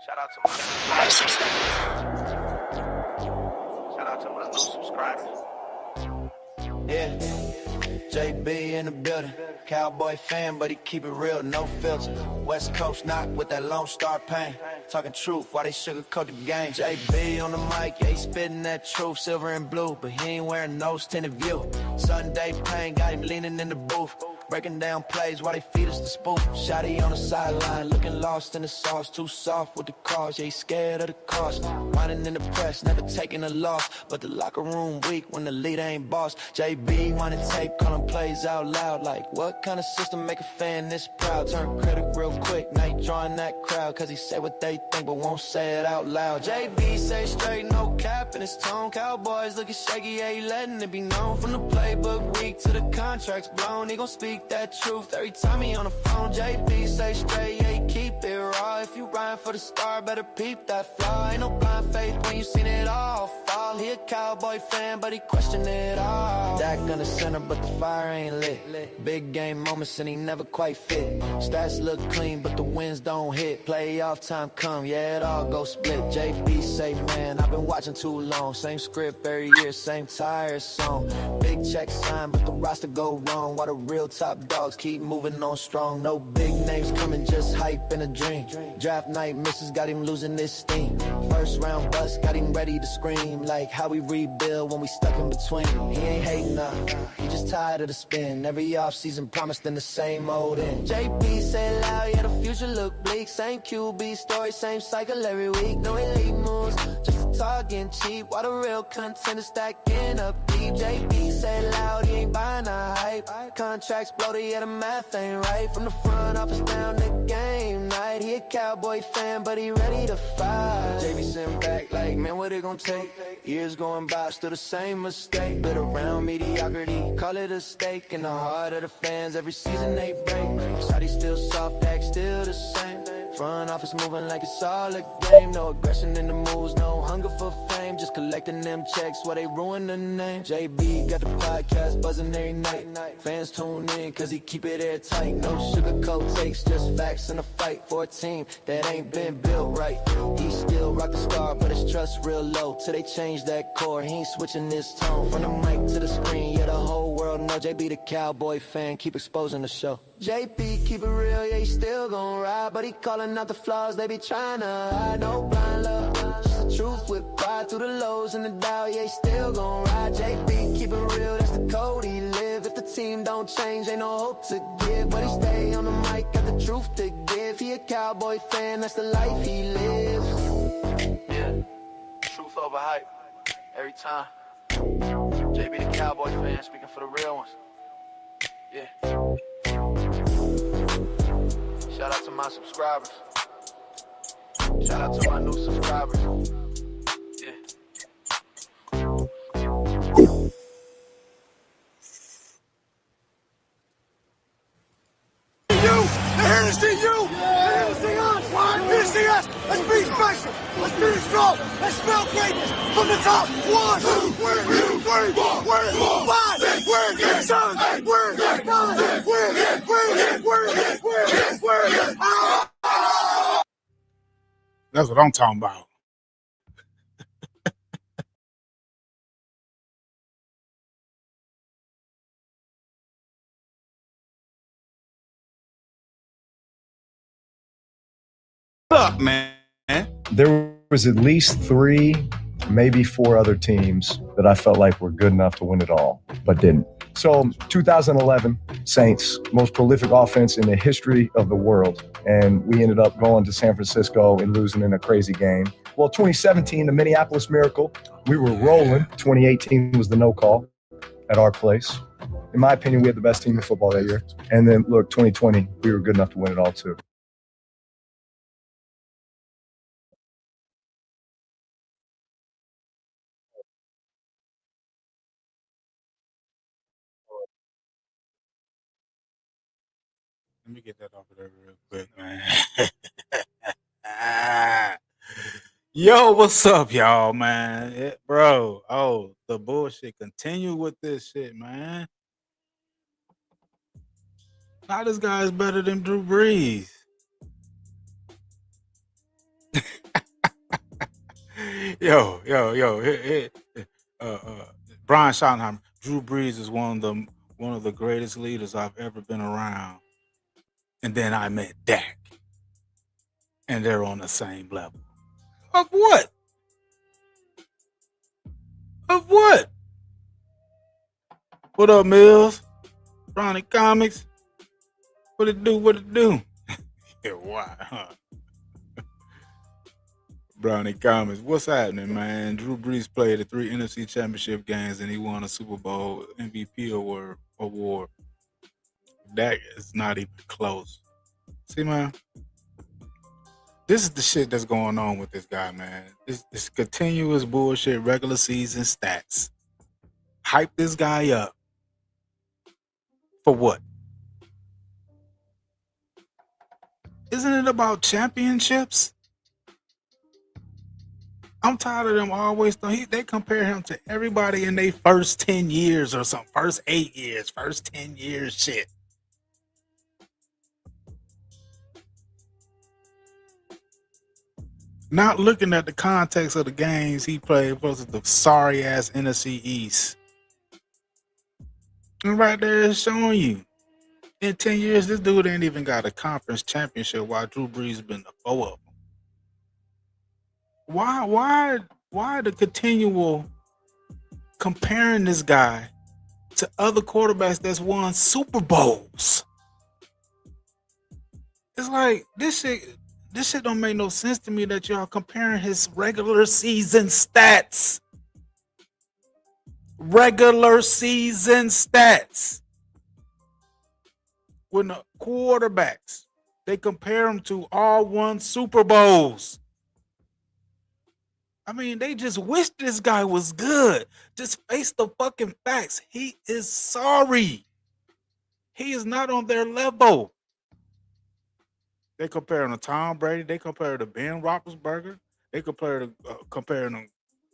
Shout out to my new subscribers. Yeah, JB in the building. Cowboy fan, but he keep it real, no filter. West Coast knock with that Lone Star pain. Talking truth, why they sugarcoat the game. JB on the mic, yeah, he spitting that truth, silver and blue, but he ain't wearing nose tinted view. Sunday pain got him leaning in the booth, breaking down plays while they feed us the spoof. Shotty on the sideline, looking lost in the sauce, too soft with the cause, yeah, he scared of the cost. Whining in the press, never taking a loss, but the locker room weak when the leader ain't boss. JB wanted tape, calling plays out loud, like what kind of system make a fan this proud? Turn critic real quick, now he drawing that crowd, cause he say what they think but won't say it out loud. JB say straight, no cap in his tone. Cowboys looking shaky, yeah, he letting it be known. From the playbook week to the contracts blown, he gon' speak that truth every time he on the phone. JB say straight, yeah, he keep it raw. If you rhyme for the star, better peep that flaw. Ain't no blind faith when you seen it all fall. He a Cowboy fan, but he question it all. Dak on the center, but the fire ain't lit. Big game moments and he never quite fit. Stats look clean, but the wins don't hit. Playoff time come, yeah, it all go split. JB say, man, I've been watching too long. Same script every year, same tired song. Big check sign, but the roster go wrong. While the real top dogs keep moving on strong. No big names coming, just hype and a dream. Draft night misses got him losing his steam. First round bust got him ready to scream. Like how we rebuild when we stuck in between. He ain't hating up, he just tired of the spin. Every offseason promised in the same old end. JP say loud, yeah, the future look bleak. Same QB story, same cycle every week. No elite moves, just a talk getting cheap. While the real contenders stacking up deep. JP say loud, he ain't buying the hype. Contracts bloated, yeah, the math ain't right. From the front office down to game night. He a Cowboy fan, but he ready to fight. JB sitting back like, man, what it gon' take? Years going by, still the same mistake. But around mediocrity, call it a stake. In the heart of the fans, every season they break. Shotty still soft, act still the same. Front office moving like it's all a game. No aggression in the moves, no hunger for fame. Just collecting them checks while they ruin the name. JB got the podcast buzzing every night. Fans tune in cause he keep it airtight. No sugarcoat takes, just facts in a fight for a team that ain't been built right. He still rock the star, but his trust real low. Till they change that core, he ain't switching his tone. From the mic to the screen, yeah, the whole world know JB the Cowboy fan, keep exposing the show. JP keep it real, yeah, he still gon' ride, but he calling out the flaws they be trying to hide. No blind love, just the truth with pride. Through the lows and the doubt, yeah, he still gon' ride. JP keep it real, that's the code he live. If the team don't change, ain't no hope to give, but he stay on the mic, got the truth to give. He a Cowboy fan, that's the life he lives. Yeah, truth over hype, every time. JB the Cowboy fan, speaking for the real ones. Yeah. Shout out to my subscribers. Shout out to my new subscribers. Yeah. You, they're here to see you. They're here to see us. They're here to see us. Let's be special. Let's be strong. Let's smell greatness from the top. 1, 2, 3, 4, 5, 6, 7, 8, 9, 10. That's what I'm talking about. What's up, man? There was at least 3, maybe 4 other teams that I felt like were good enough to win it all, but didn't. So 2011, Saints, most prolific offense in the history of the world. And we ended up going to San Francisco and losing in a crazy game. Well, 2017, the Minneapolis Miracle, we were rolling. 2018 was the no call at our place. In my opinion, we had the best team in football that year. And then look, 2020, we were good enough to win it all too. Let me get that off of there real quick, man. Yo, what's up, y'all, man? Bro, the bullshit continue with this shit, man. How this guy is better than Drew Brees? Yo. Brian Schottenheimer. Drew Brees is one of the greatest leaders I've ever been around. And then I met Dak, and they're on the same level. Of what? Of what? What up, Mills? Ronnie Comics. What it do? What it do? Yeah, why, huh? Brownie Comics. What's happening, man? Drew Brees played the 3 NFC Championship games and he won a Super Bowl MVP award. That is not even close. See, man, this is the shit that's going on with this guy, man. It's continuous bullshit, regular season stats. Hype this guy up. For what? Isn't it about championships? I'm tired of them always. They compare him to everybody in their first 10 years or something. First 8 years, first 10 years shit. Not looking at the context of the games he played versus the sorry ass NFC East. And right there is showing you. In 10 years, this dude ain't even got a conference championship while Drew Brees been the 4 of them. Why the continual comparing this guy to other quarterbacks that's won Super Bowls? It's like this shit don't make no sense to me that y'all comparing his regular season stats. Regular season stats. When the quarterbacks, they compare them to all won Super Bowls. I mean, they just wish this guy was good. Just face the fucking facts. He is sorry. He is not on their level. They compare him to Tom Brady. They compare him to Ben Roethlisberger. They compare him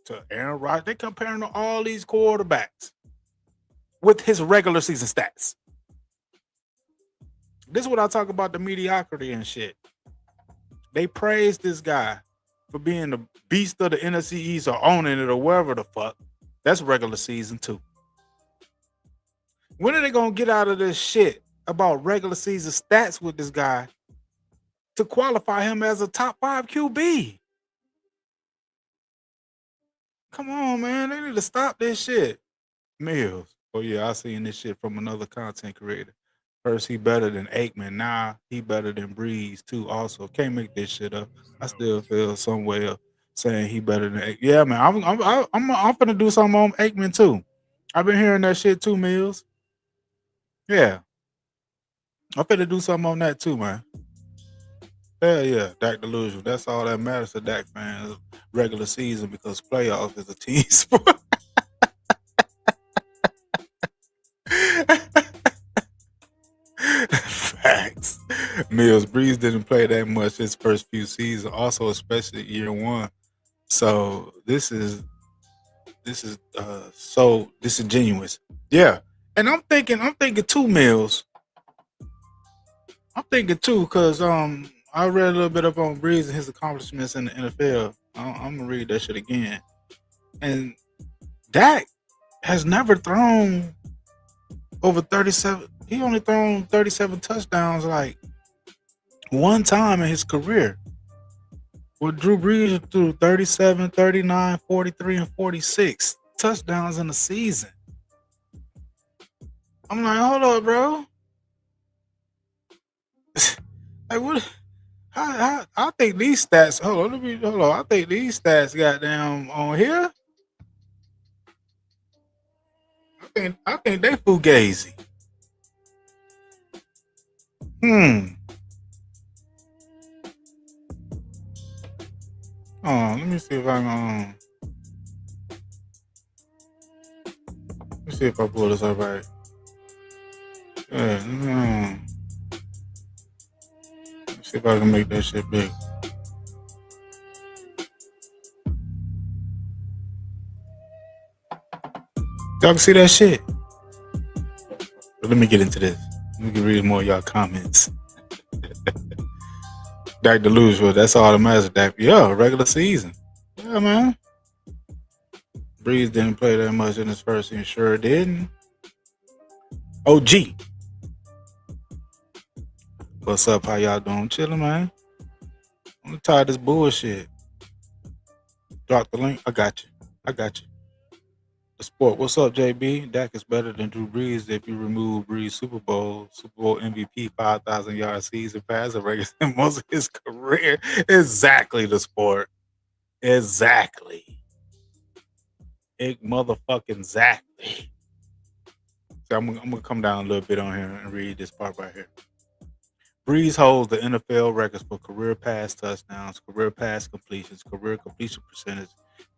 to Aaron Rodgers. They compare him to all these quarterbacks with his regular season stats. This is what I talk about, the mediocrity and shit. They praise this guy for being the beast of the NFC East or owning it or wherever the fuck. That's regular season too. When are they going to get out of this shit about regular season stats with this guy to qualify him as a top 5 QB? Come on, man. They need to stop this shit. Mills. Oh, yeah, I seen this shit from another content creator. First, he better than Aikman. Now, he better than Breeze, too, also. Can't make this shit up. I still feel some way of saying he better than Aikman. Yeah, man, I'm finna do something on Aikman, too. I've been hearing that shit, too, Mills. Yeah. I'm finna do something on that, too, man. Hell yeah, Dak delusional. That's all that matters to Dak fans. Regular season, because playoffs is a team sport. Facts. Mills. Breeze didn't play that much his first few seasons, also especially year 1. So this is so disingenuous. Yeah. And I'm thinking too, Mills. I'm thinking too, because I read a little bit up on Breeze and his accomplishments in the NFL. I'm gonna read that shit again. And Dak has never thrown over 37. He only thrown 37 touchdowns like one time in his career. With Drew Brees threw 37, 39, 43, and 46 touchdowns in the season. I'm like, hold up, bro. Like, what? I think these stats. Hold on. I think these stats goddamn on here. I think they fugazi. Oh, let me see if I can. Let me see if I pull this up right. Yeah. Let's see if I can make that shit big. Y'all can see that shit. But let me get into this. Let me read more of y'all comments. Dak delusional. That's all that matters. Dak. Yeah, regular season. Yeah, man. Breeze didn't play that much in his first year. Sure didn't. OG. What's up? How y'all doing? Chilling, man. I'm tired of this bullshit. Drop the link. I got you. The sport. What's up, JB? Dak is better than Drew Brees if you remove Brees' Super Bowl MVP, 5,000 yard season passer race in most of his career. Exactly the sport. Exactly. Motherfucking exactly. So I'm gonna come down a little bit on here and read this part right here. Brees holds the NFL records for career pass touchdowns, career pass completions, career completion percentage,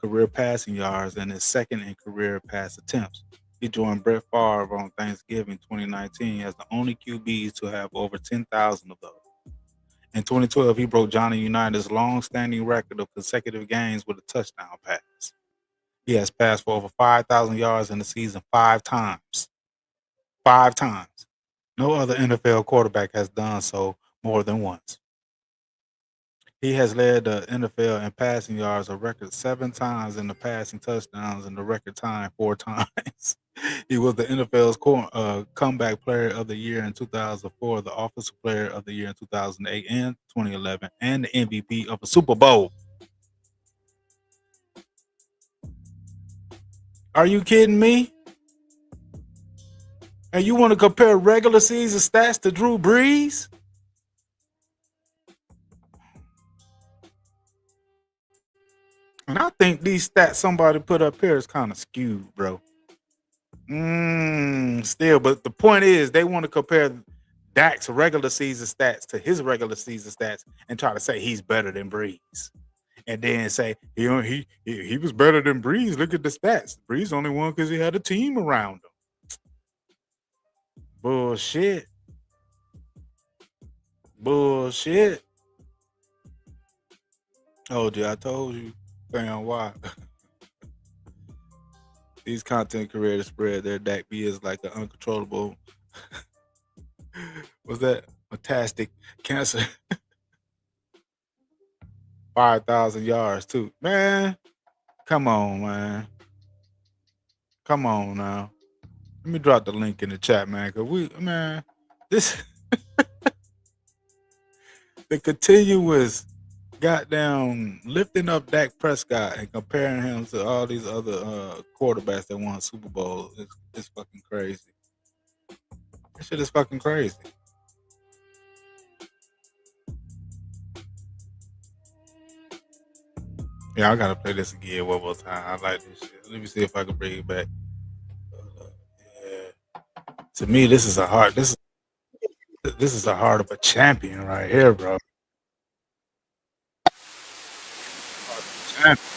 career passing yards, and is second in career pass attempts. He joined Brett Favre on Thanksgiving 2019 as the only QBs to have over 10,000 of those. In 2012, he broke Johnny Unitas' long-standing record of consecutive games with a touchdown pass. He has passed for over 5,000 yards in the season 5 times. 5 times. No other NFL quarterback has done so more than once. He has led the NFL in passing yards a record 7 times and the passing touchdowns in the record time 4 times. He was the NFL's comeback player of the year in 2004, the offensive player of the year in 2008 and 2011, and the MVP of a Super Bowl. Are you kidding me? And you want to compare regular season stats to Drew Brees? And I think these stats somebody put up here is kind of skewed, bro. Still, but the point is they want to compare Dak's regular season stats to his regular season stats and try to say he's better than Brees. And then say he was better than Brees. Look at the stats. Brees only won because he had a team around him. Bullshit. Oh, dude, I told you. Damn, why? These content creators spread their Dak BS like an uncontrollable. Was that metastatic cancer? 5,000 yards too, man. Come on, man. Come on now. Let me drop the link in the chat, man. Cause this the continuous goddamn lifting up Dak Prescott and comparing him to all these other quarterbacks that won Super Bowl is fucking crazy. That shit is fucking crazy. Yeah, I gotta play this again one more time. I like this shit. Let me see if I can bring it back. Yeah. To me, this is a heart of a champion right here, bro. Champion.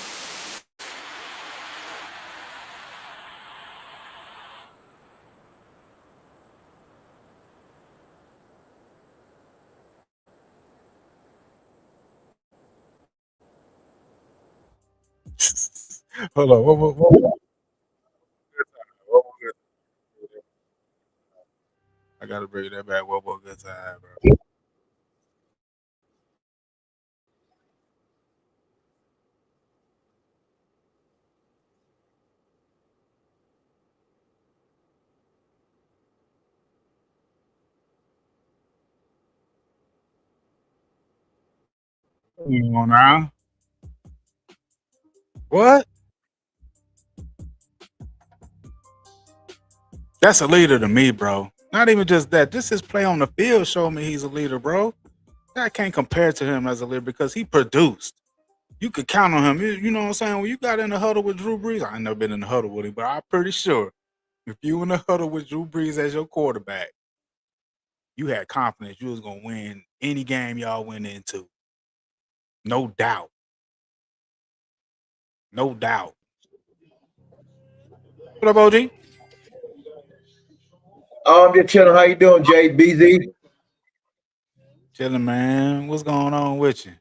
Hold on. What? I gotta bring that back one more good time, bro. Come on now. What? That's a leader to me, bro. Not even just that. Just his play on the field showed me he's a leader, bro. I can't compare to him as a leader because he produced. You could count on him. You know what I'm saying? When you got in the huddle with Drew Brees, I ain't never been in the huddle with him, but I'm pretty sure if you in the huddle with Drew Brees as your quarterback, you had confidence you was gonna win any game y'all went into. No doubt. No doubt. What up, OG? I'm just chilling. How you doing, JBZ? Chilling, man. What's going on with you?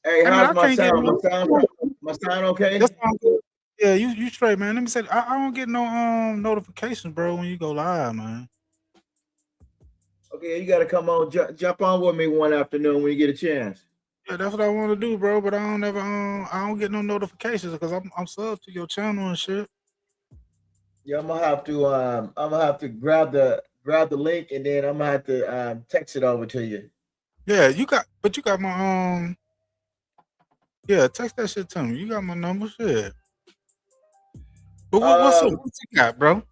Hey, I mean, how's I my can't get sound? no. My sound okay? That sound good. Yeah, you straight, man. Let me say, I don't get no notifications, bro, when you go live, man. Okay, you got to come on, jump on with me one afternoon when you get a chance. Yeah, that's what I want to do, bro. But I don't get no notifications because I'm sub to your channel and shit. Yeah, I'm gonna have to grab the link and then I'm gonna have to text it over to you. Yeah, you got my yeah, text that shit to me. You got my number, shit. But what's up? Um, What you got, bro?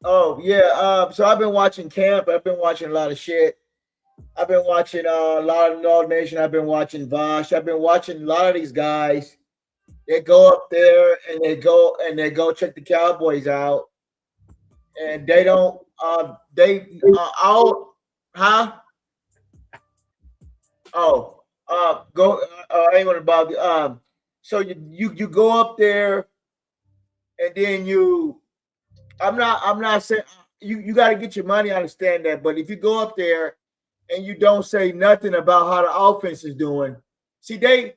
oh yeah, so I've been watching camp. I've been watching a lot of shit. I've been watching a lot of Nord Nation. I've been watching Vosh. I've been watching a lot of these guys. They go up there and they go check the Cowboys out, and they don't. All huh? Oh, go. I ain't gonna bother. So you go up there, and then you. I'm not saying you got to get your money. I understand that, but if you go up there and you don't say nothing about how the offense is doing, see they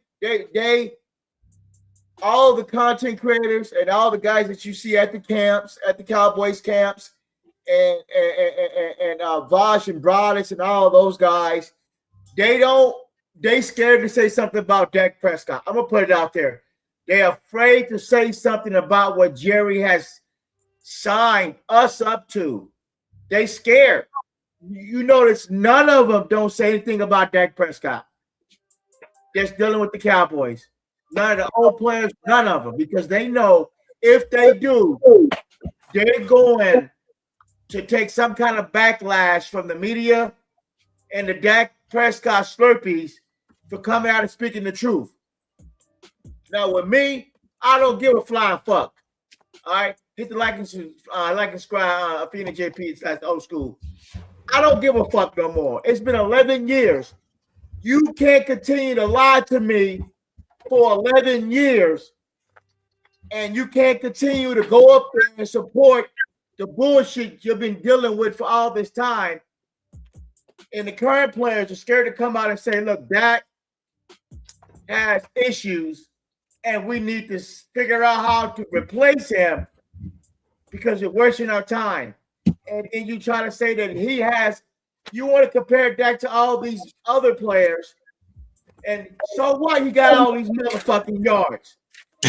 all the content creators and all the guys that you see at the camps, at the Cowboys camps, and Vosh and Broadus and all those guys, they scared to say something about Dak Prescott. I'm gonna put it out there. They're afraid to say something about what Jerry has signed us up to. They scared. You notice none of them don't say anything about Dak Prescott. They're dealing with the Cowboys. None of the old players, none of them, because they know if they do, they're going to take some kind of backlash from the media and the Dak Prescott Slurpees for coming out and speaking the truth. Now, with me, I don't give a flying fuck. All right, hit the like and subscribe. Athena JP, that's old school. I don't give a fuck no more. It's been 11 years. You can't continue to lie to me for 11 years, and you can't continue to go up there and support the bullshit you've been dealing with for all this time. And the current players are scared to come out and say, look, Dak has issues, and we need to figure out how to replace him because you're wasting our time. And then you try to say that he has, you want to compare Dak to all these other players. And so what? He got all these motherfucking yards.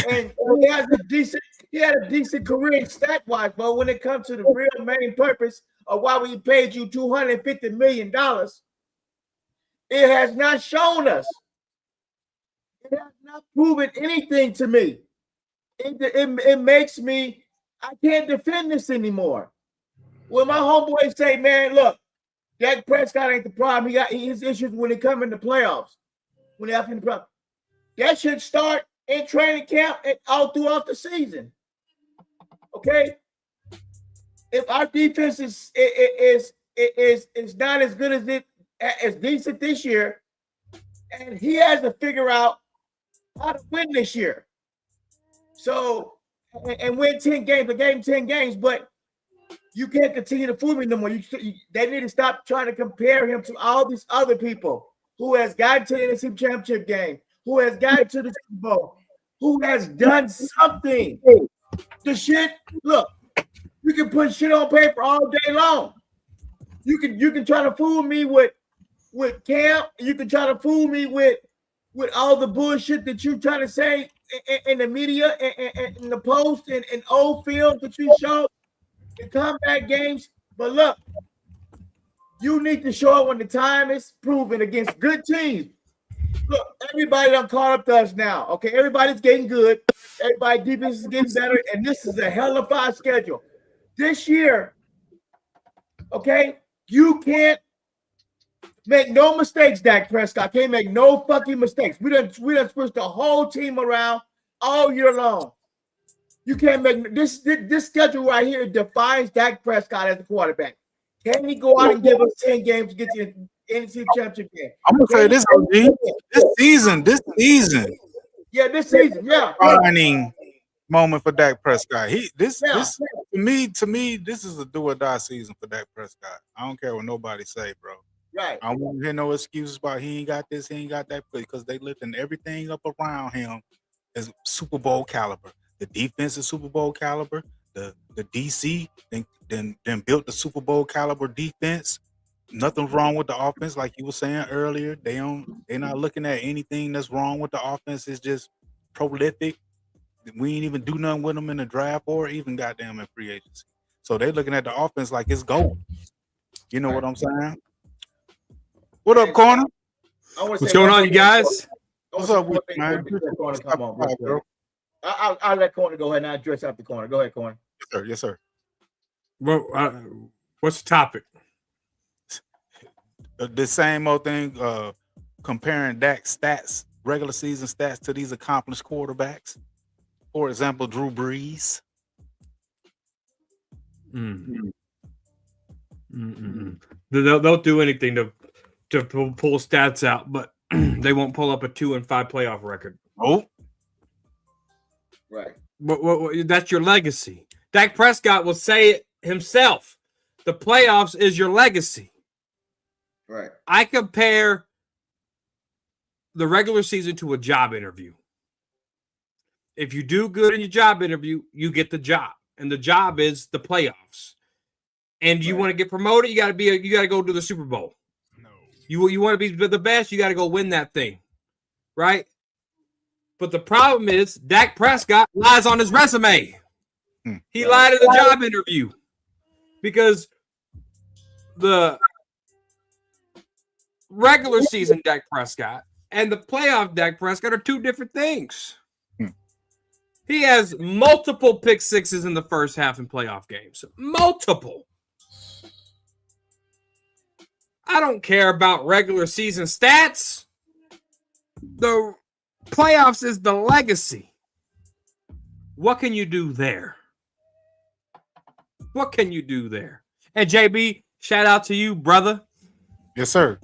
And he had a decent career stat-wise, but when it comes to the real main purpose of why we paid you $250 million, it has not shown us. It has not proven anything to me. It makes me, I can't defend this anymore. When my homeboys say, man, look, Dak Prescott ain't the problem. He got his issues when it comes in the playoffs. When they have in the playoffs. That should start in training camp and all throughout the season. Okay? If our defense is not as good as it as decent this year, and he has to figure out how to win this year. So and win 10 games, a game 10 games, but you can't continue to fool me no more. They need to stop trying to compare him to all these other people who has gotten to the NFC Championship game, who has gotten to the Super Bowl, who has done something. The shit, look, you can put shit on paper all day long. You can try to fool me with Cam. You can try to fool me with all the bullshit that you try to say in the media and in the post and old films that you show. The comeback games, but look, you need to show it when the time is proven against good teams. Look, everybody done caught up to us now. Okay, everybody's getting good. Everybody defense is getting better, and this is a hell of a schedule. This year, okay, you can't make no mistakes, Dak Prescott. Can't make no fucking mistakes. We done switched the whole team around all year long. You can't make this schedule right here defines Dak Prescott as a quarterback. Can he go out and give us 10 games to get to the NFC Championship game? I'm gonna say this, OG. This season. Yeah, this season, yeah. Defining moment for Dak Prescott. This to me, this is a do or die season for Dak Prescott. I don't care what nobody say, bro. Right. I won't hear no excuses about he ain't got this, he ain't got that, because they lifting everything up around him is Super Bowl caliber. The defense is Super Bowl caliber. The DC then built the Super Bowl caliber defense. Nothing's wrong with the offense, like you were saying earlier. They're not looking at anything that's wrong with the offense. It's just prolific. We ain't even do nothing with them in the draft or even goddamn in free agency. So they're looking at the offense like it's gold. You know what I'm saying? What up, corner? What's going on, you guys? What's up with you, man? Corner, come on, real quick. I'll let Corner go ahead and I'll address out the corner. Go ahead, Corner. Yes, sir. Yes, sir. Well, what's the topic? The same old thing, comparing Dak's stats, regular season stats, to these accomplished quarterbacks. For example, Drew Brees. They'll do anything to pull stats out, but they won't pull up a 2-5 playoff record. Oh, Right. But that's your legacy. Dak Prescott will say it himself. The playoffs is your legacy. Right. I compare the regular season to a job interview. If you do good in your job interview, you get the job, and the job is the playoffs. And you want to get promoted, you got to go to the Super Bowl. no. You want to be the best, you got to go win that thing, right? But the problem is Dak Prescott lies on his resume. He lied in the job interview because the regular season Dak Prescott and the playoff Dak Prescott are two different things. He has multiple pick sixes in the first half in playoff games. Multiple. I don't care about regular season stats. The playoffs is the legacy. What can you do there? What can you do there? And JB, shout out to you, brother. Yes, sir.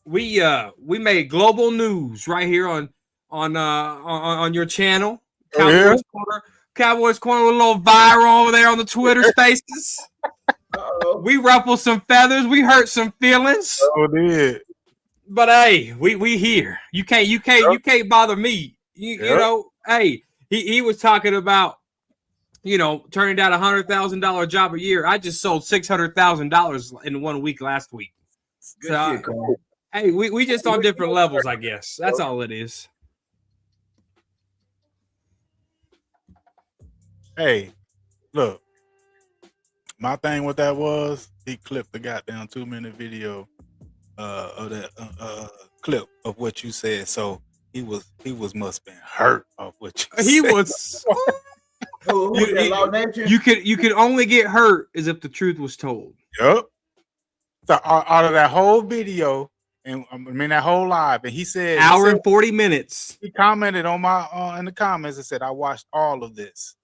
We made global news right here on your channel. Cowboys Corner. Cowboys Corner, a little viral over there on the Twitter Spaces. We ruffled some feathers. We hurt some feelings. Oh, did. But hey, we here. You can't bother me. You know, hey, he was talking about, turning down $100,000 job a year. I just sold $600,000 in 1 week last week. So, hey, we just on different levels, I guess. That's all it is. Hey, look. My thing with that was he clipped the goddamn 2-minute video of that clip of what you said. So he was must have been hurt of what you He said. was. You could only get hurt as if the truth was told. Yep. So out of that whole video, and I mean that whole live, and he said Hour and 40 minutes. He commented on my in the comments and said, "I watched all of this,"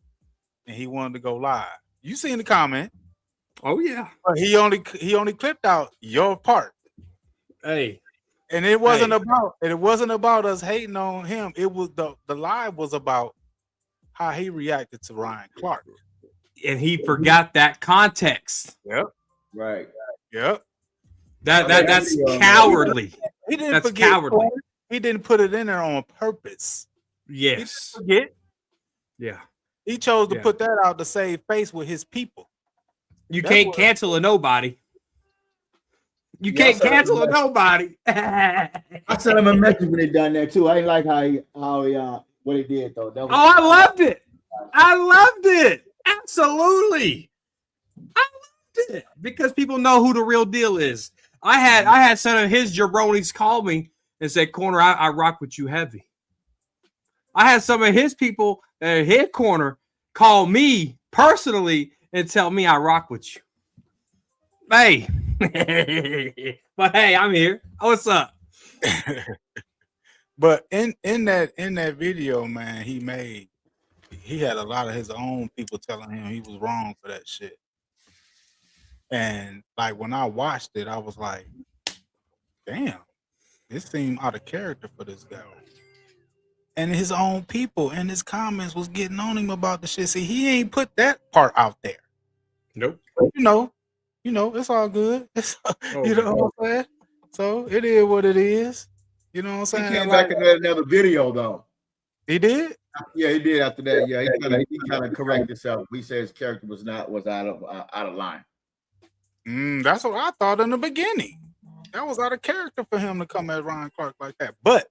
and he wanted to go live. You seen the comment? Oh yeah. But he only clipped out your part. Hey. And it wasn't about us hating on him. It was the live was about how he reacted to Ryan Clark. And he forgot that context. Yep. Right. Yep. That's cowardly. He didn't That's forget. cowardly. He didn't put it in there on purpose. Yes. He didn't forget. Yeah. He chose to put that out to save face with his people. You can't cancel a nobody. You can't cancel a nobody. I sent him a message when he done that too. I ain't like how what he did though. I loved it. I loved it. Absolutely. I loved it because people know who the real deal is. I had some of his jabronis call me and say, "Corner, I rock with you heavy." I had some of his people at head corner call me personally and tell me I rock with you. Hey, but hey, I'm here. What's up? But in that video, man, he had a lot of his own people telling him he was wrong for that shit. And like when I watched it, I was like, damn, this seemed out of character for this guy. And his own people in his comments was getting on him about the shit. See, he ain't put that part out there. Nope. You know, it's all good. You know what I'm saying? So it is what it is. You know what I'm saying? He came back and made another video though. He did? Yeah, he did after that. Yeah, he kind of corrected himself. He said his character was out of line. That's what I thought in the beginning. That was out of character for him to come at Ryan Clark like that. But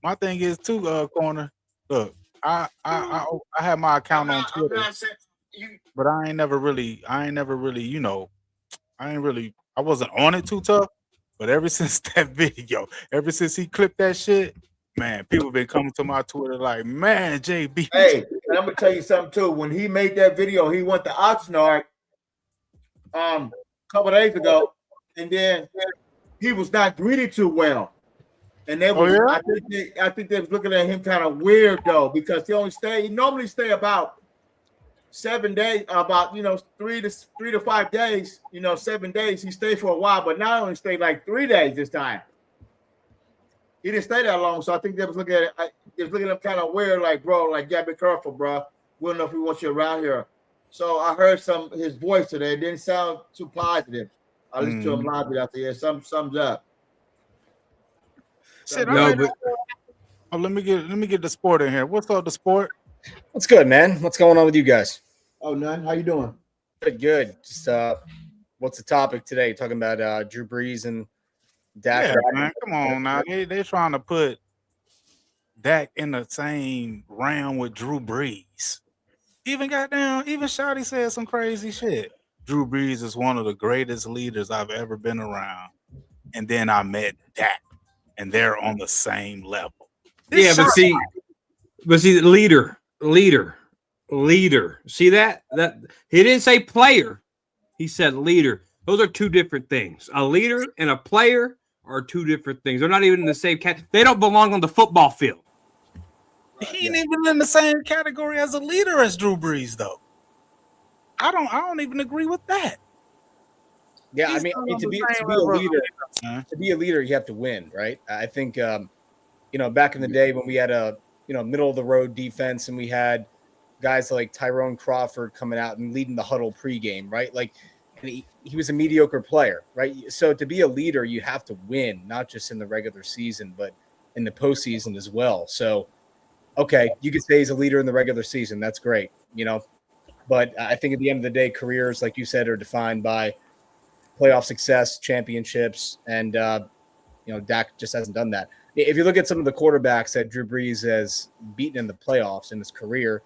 my thing is too, Corner. Look, I have my account on I'm Twitter, not saying you. but I ain't never really, I wasn't on it too tough. But ever since that video, ever since he clipped that shit, man, people been coming to my Twitter like, man, JB. Hey, and I'm gonna tell you something too. When he made that video, he went to Oxnard a couple days ago, and then he was not greeted too well. And they was, I think they was looking at him kind of weird though, because he normally stay about 7 days, about 3 to 5 days, 7 days. He stayed for a while, but now only stayed like 3 days this time. He didn't stay that long, so I think they was looking at him kind of weird, like, bro, like, yeah, be careful, bro. We don't know if we want you around here. So I heard his voice today. It didn't sound too positive. I listened to him live after here. Sums up. Shit, let me get the sport in here. What's up, the sport? What's good, man? What's going on with you guys? Oh, none. How you doing? Good. Just what's the topic today? Talking about Drew Brees and Dak. Yeah, man. Come on now. They trying to put Dak in the same round with Drew Brees. Even Shotty said some crazy shit. Drew Brees is one of the greatest leaders I've ever been around. And then I met Dak, and they're on the same level. Yeah, but see, leader. See that he didn't say player, he said leader. Those are two different things. A leader and a player are two different things. They're not even in the same category. They don't belong on the football field. He ain't even in the same category as a leader as Drew Brees, though. I don't even agree with that. Yeah, I mean to be a leader, you have to win, right? I think back in the day when we had a middle of the road defense and we had guys like Tyrone Crawford coming out and leading the huddle pregame, right? Like, and he was a mediocre player, right? So to be a leader, you have to win, not just in the regular season, but in the postseason as well. So, okay, you could say he's a leader in the regular season. That's great, But I think at the end of the day, careers, like you said, are defined by playoff success, championships, and Dak just hasn't done that. If you look at some of the quarterbacks that Drew Brees has beaten in the playoffs in his career,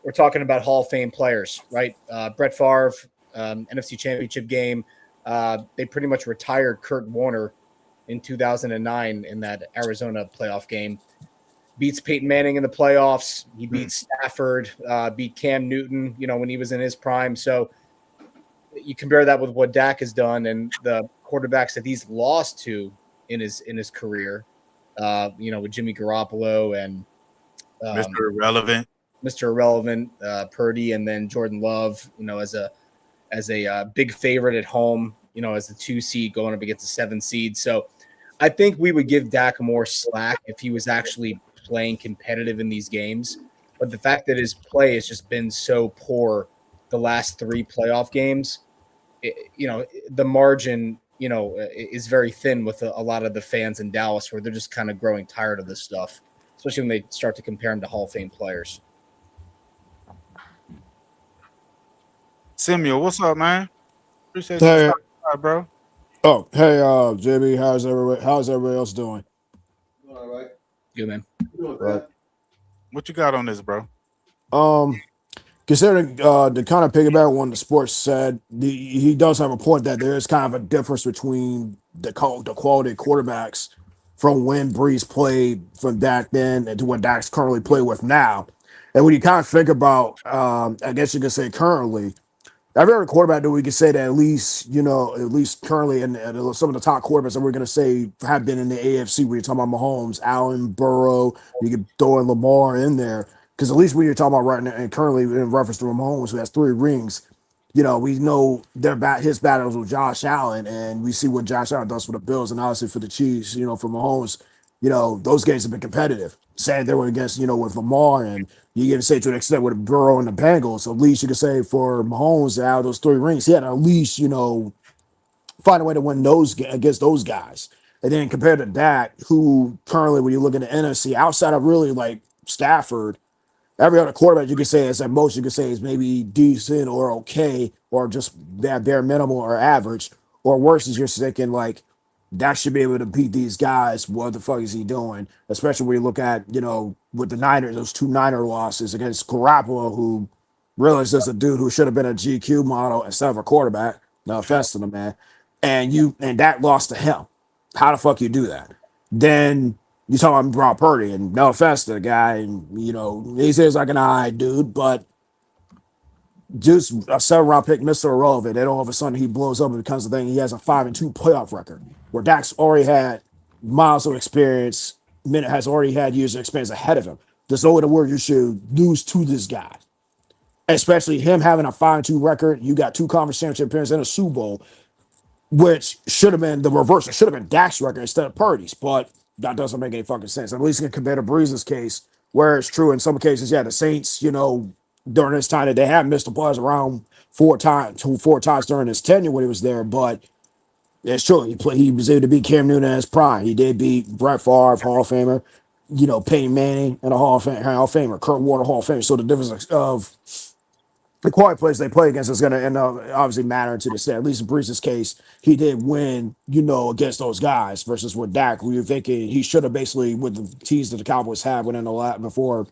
we're talking about Hall of Fame players, right? Brett Favre, NFC Championship game. They pretty much retired Kurt Warner in 2009 in that Arizona playoff game. Beats Peyton Manning in the playoffs. He beat Stafford, beat Cam Newton, when he was in his prime. So you compare that with what Dak has done and the quarterbacks that he's lost to in his career. With Jimmy Garoppolo and Mr. Irrelevant, Purdy, and then Jordan Love, as a big favorite at home, as the 2 seed going up against the 7 seed. So I think we would give Dak more slack if he was actually playing competitive in these games. But the fact that his play has just been so poor the last 3 playoff games, the margin, is very thin with a lot of the fans in Dallas, where they're just kind of growing tired of this stuff, especially when they start to compare him to Hall of Fame players. Samuel, what's up, man? Appreciate Hey, you, bro. oh, hey, JB, how's everybody else doing? All right. Good, man. Right. What you got on this, bro? Considering the kind of piggyback on the sports said, he does have a point that there is kind of a difference between the quality of quarterbacks from when Brees played from back then and to what Dak's currently playing with now. And when you kind of think about, I guess you could say currently, every other quarterback that we can say that at least currently, and some of the top quarterbacks that we're going to say have been in the AFC, when you're talking about Mahomes, Allen, Burrow, you can throw in Lamar in there. Because at least when you're talking about right now, and currently in reference to Mahomes, who has 3 rings, we know his battles with Josh Allen, and we see what Josh Allen does for the Bills, and obviously for the Chiefs, for Mahomes, those games have been competitive. Same thing against, with Lamar, and you can say to an extent with Burrow and the Bengals. So at least you can say for Mahomes, out of those 3 rings, he had to at least, find a way to win those against those guys. And then compared to Dak, who currently, when you look at the NFC, outside of really like Stafford, every other quarterback you could say is at most you could say is maybe decent or okay or just that bare minimal or average, or worse is you're thinking like Dak should be able to beat these guys. What the fuck is he doing? Especially when you look at, with the Niners, those 2 Niner losses against Garoppolo, who really is just a dude who should have been a GQ model instead of a quarterback. No offense to the man. And Dak lost to him. How the fuck you do that? Then you talk about Brock Purdy, and no offense to the guy, and he seems like an eye dude, but just a 7-round pick, Mr. Irrelevant. Then all of a sudden he blows up and becomes the thing. He has a 5-2 playoff record, where Dak's already had miles of experience, has already had years of experience ahead of him. There's no way in the world you should lose to this guy, especially him having a 5-2 record. You got 2 conference championship appearances and a Super Bowl, which should have been the reverse. It should have been Dak's record instead of Purdy's, but that doesn't make any fucking sense. At least you can compare to Breeze's case, where it's true in some cases, yeah, the Saints, during this time that they have missed the playoffs around 4 times during his tenure when he was there, but it's true. He was able to beat Cam Newton in his prime. He did beat Brett Favre, Hall of Famer, Peyton Manning, and a Hall of Famer, Kurt Warner, Hall of Famer. So the difference of the quality players they play against is going to end up obviously mattering to the state. At least in Breeze's case, he did win, against those guys versus with Dak, where you're thinking he should have basically, with the teams that the Cowboys had within the lap before,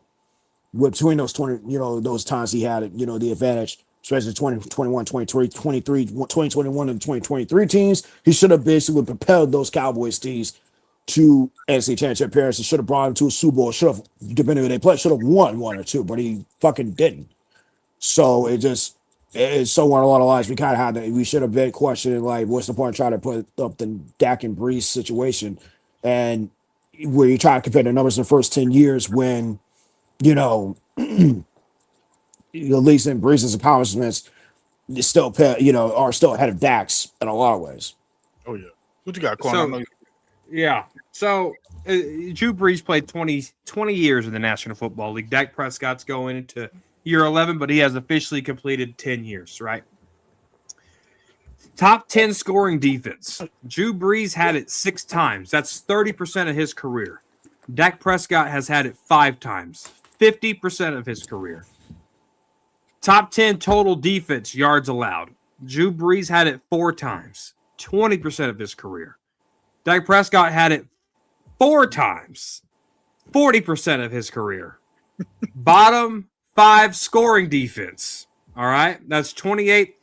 between those 20, those times he had, the advantage, especially 2021, 2021 and 2023 teams, he should have basically propelled those Cowboys teams to NFC Championship appearances, should have brought them to a Super Bowl, should have, depending on who they play, should have won 1 or 2, but he fucking didn't. So it's so on a lot of lines. We kind of had to, we should have been questioning, like, what's the point of trying to put up the Dak and Brees situation? And where you try to compare the numbers in the first 10 years when, at least in Breeze's accomplishments, are still ahead of Dak's in a lot of ways. Oh yeah, what you got, Corn? So Drew Brees played 20 years in the National Football League. Dak Prescott's going into year 11, but he has officially completed 10 years, right? Top 10 scoring defense. Drew Brees had it 6 times. That's 30% of his career. Dak Prescott has had it 5 times. 50% of his career. Top 10 total defense yards allowed. Drew Brees had it 4 times. 20% of his career. Dak Prescott had it 4 times. 40% of his career. Bottom 5 scoring defense. All right. That's 28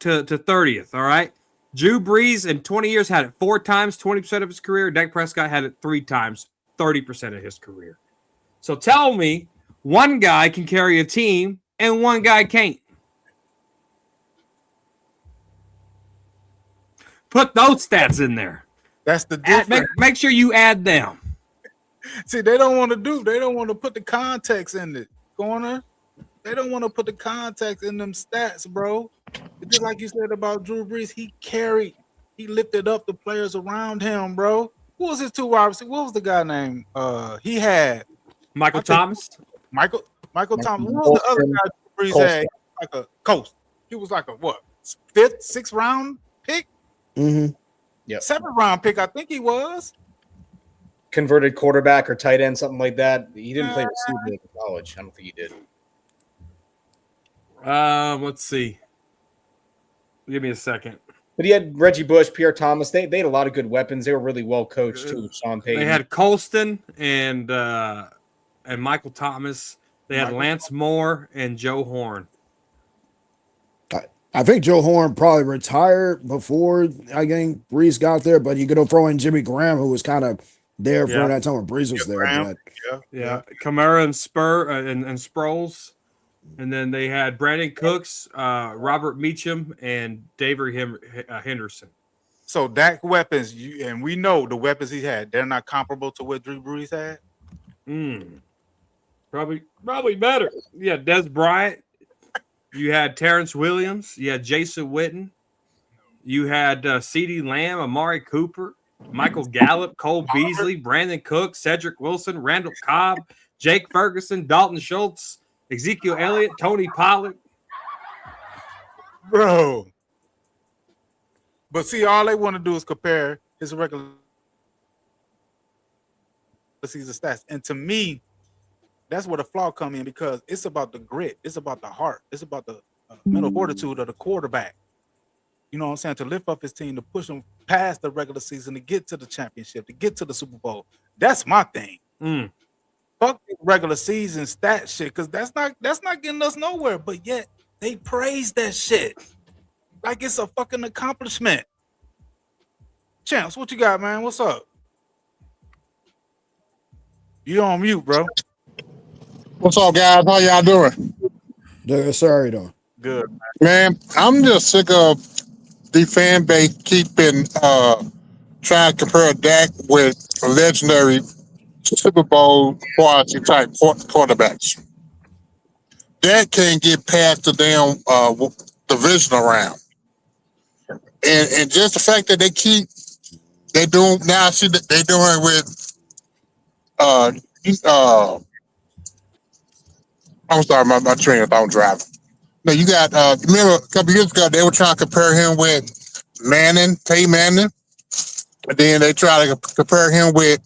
to 30th. All right. Drew Brees in 20 years had it 4 times, 20% of his career. Dak Prescott had it 3 times, 30% of his career. So tell me, one guy can carry a team and one guy can't. Put those stats in there. That's the difference. Make sure you add them. See, they don't want to put the context in it, Corner. They don't want to put the context in them stats, bro. It's just like you said about Drew Brees. He lifted up the players around him, bro. Who was his 2 wide receivers? What was the guy name? He had Michael Thomas. Michael Thomas. What was the other guy Brees had? Like a coast. He was like a what? 5th, 6th round pick? Mm-hmm. Yeah. 7th round pick, I think he was. Converted quarterback or tight end, something like that. He didn't play receiver in college. I don't think he did. Let's see. Give me a second. But he had Reggie Bush, Pierre Thomas. They had a lot of good weapons. They were really well coached too. Sean Payton. They had Colston and Michael Thomas. They had Lance Moore and Joe Horn. I think Joe Horn probably retired before I think Brees got there, but you could throw in Jimmy Graham, who was kind of there for that time when Brees was there. Yeah. Kamara and and Sproles. And then they had Brandon Cooks, Robert Meacham, and David Henderson. So Dak weapons, and we know the weapons he had, they're not comparable to what Drew Brees had. Probably better. Yeah, Des Bryant. You had Terrence Williams. You had Jason Witten. You had CeeDee Lamb, Amari Cooper, Michael Gallup, Cole Beasley, Brandon Cook, Cedric Wilson, Randall Cobb, Jake Ferguson, Dalton Schultz, Ezekiel Elliott, Tony Pollard. Bro. But see, all they want to do is compare his regular season stats. And to me, that's where the flaw come in, because it's about the grit. It's about the heart. It's about the mental fortitude of the quarterback. You know what I'm saying? To lift up his team, to push them past the regular season, to get to the championship, to get to the Super Bowl. That's my thing. Fuck the regular season stat shit, because that's not getting us nowhere. But yet they praise that shit like it's a fucking accomplishment. Champs, what you got, man? What's up? You on mute, bro. What's up, guys? How y'all doing? Good, sorry, though. Good, man. I'm just sick of the fan base keeping trying to compare Dak with legendary Super Bowl quality type quarterbacks. Dak can't get past the damn divisional round, and just the fact that they doing now. See that they doing with I'm sorry, my train of thought driving. No, you got remember a couple years ago they were trying to compare him with Peyton Manning, and then they try to compare him with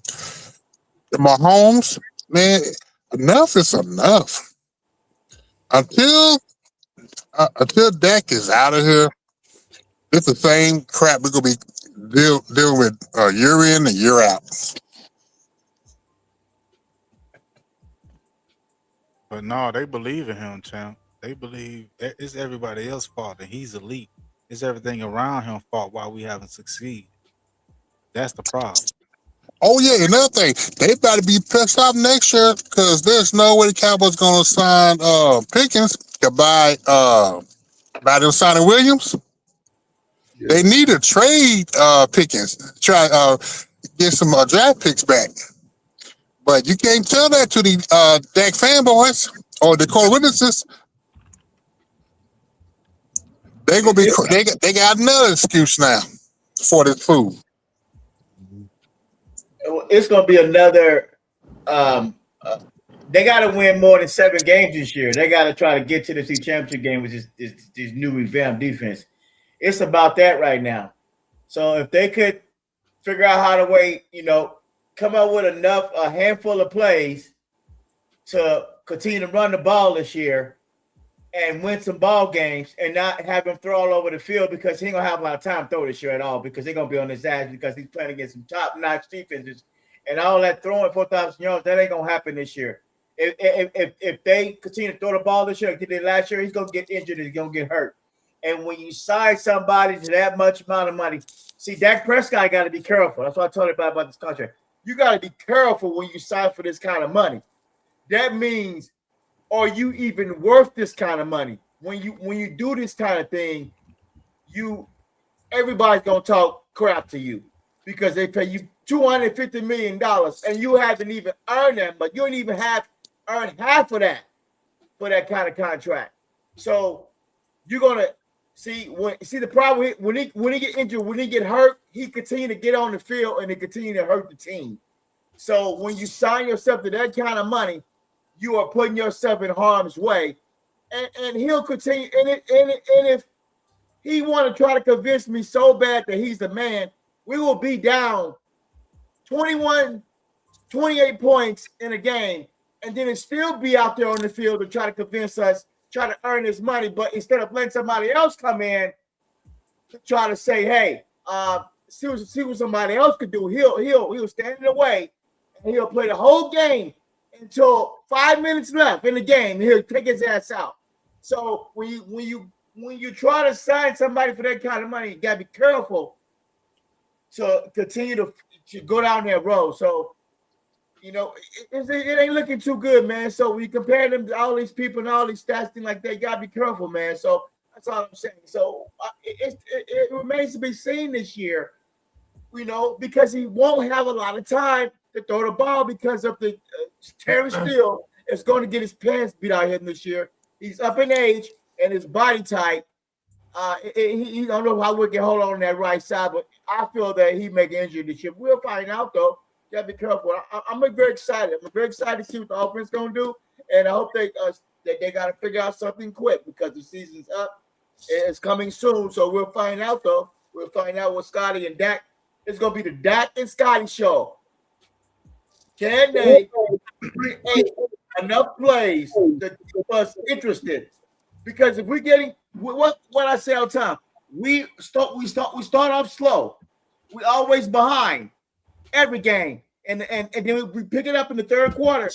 Mahomes. Man, enough is enough. Until Dak is out of here, it's the same crap we're gonna be dealing with year in and year out. But no, they believe in him, champ. They believe it's everybody else's fault and he's elite. It's everything around him fault why we haven't succeeded. That's the problem. Oh yeah, another thing, they about to be pissed off next year because there's no way the Cowboys gonna sign Pickens to buy them signing Williams. Yeah. They need to trade Pickens, try get some draft picks back. But you can't tell that to the Dak fanboys or the court witnesses. They gonna be they got another excuse now for this food. It's gonna be another. They got to win more than 7 games this year. They got to try to get to the championship game with this new revamped defense. It's about that right now. So if they could figure out how to come up with a handful of plays to continue to run the ball this year and win some ball games and not have him throw all over the field, because he ain't gonna have a lot of time to throw this year at all, because they're gonna be on his ass because he's playing against some top-notch defenses, and all that throwing 4,000 yards, that ain't gonna happen this year. If they continue to throw the ball this year like they did last year, he's gonna get injured, he's gonna get hurt. And when you sign somebody to that much amount of money, see, Dak Prescott got to be careful. That's what I told you about this contract. You got to be careful when you sign for this kind of money. That means, are you even worth this kind of money? When you do this kind of thing, everybody's gonna talk crap to you because they pay you $250 million and you haven't even earned that, but you don't even have earned half of that for that kind of contract. So you're gonna see the problem when he get injured, when he get hurt, he continue to get on the field and he continue to hurt the team. So when you sign yourself to that kind of money, you are putting yourself in harm's way, and he'll continue. And if he want to try to convince me so bad that he's the man, we will be down 21, 28 points in a game, and then it still be out there on the field to try to convince us, try to earn his money. But instead of letting somebody else come in to try to say, hey, see what somebody else could do, he'll stand in the way and he'll play the whole game until 5 minutes left in the game. He'll take his ass out. So when you try to sign somebody for that kind of money, you gotta be careful to continue to go down that road. So it ain't looking too good, man. So when you compare them to all these people and all these stats, things like that, you gotta be careful, man. So that's all I'm saying. So it remains to be seen this year, because he won't have a lot of time to throw the ball because of the Terrence Steele is going to get his pants beat out of him this year. He's up in age and his body type. He don't know how we can hold on that right side, but I feel that he make an injury this year. We'll find out though. You gotta be careful. I'm very excited. I'm very excited to see what the offense gonna do, and I hope they got to figure out something quick because the season's up. It's coming soon, so we'll find out though. We'll find out what Scotty and Dak. It's gonna be the Dak and Scotty show. Can they create enough plays to keep us interested? Because if we're getting what I say all the time, we start off slow. We always behind every game, and then we pick it up in the third quarter.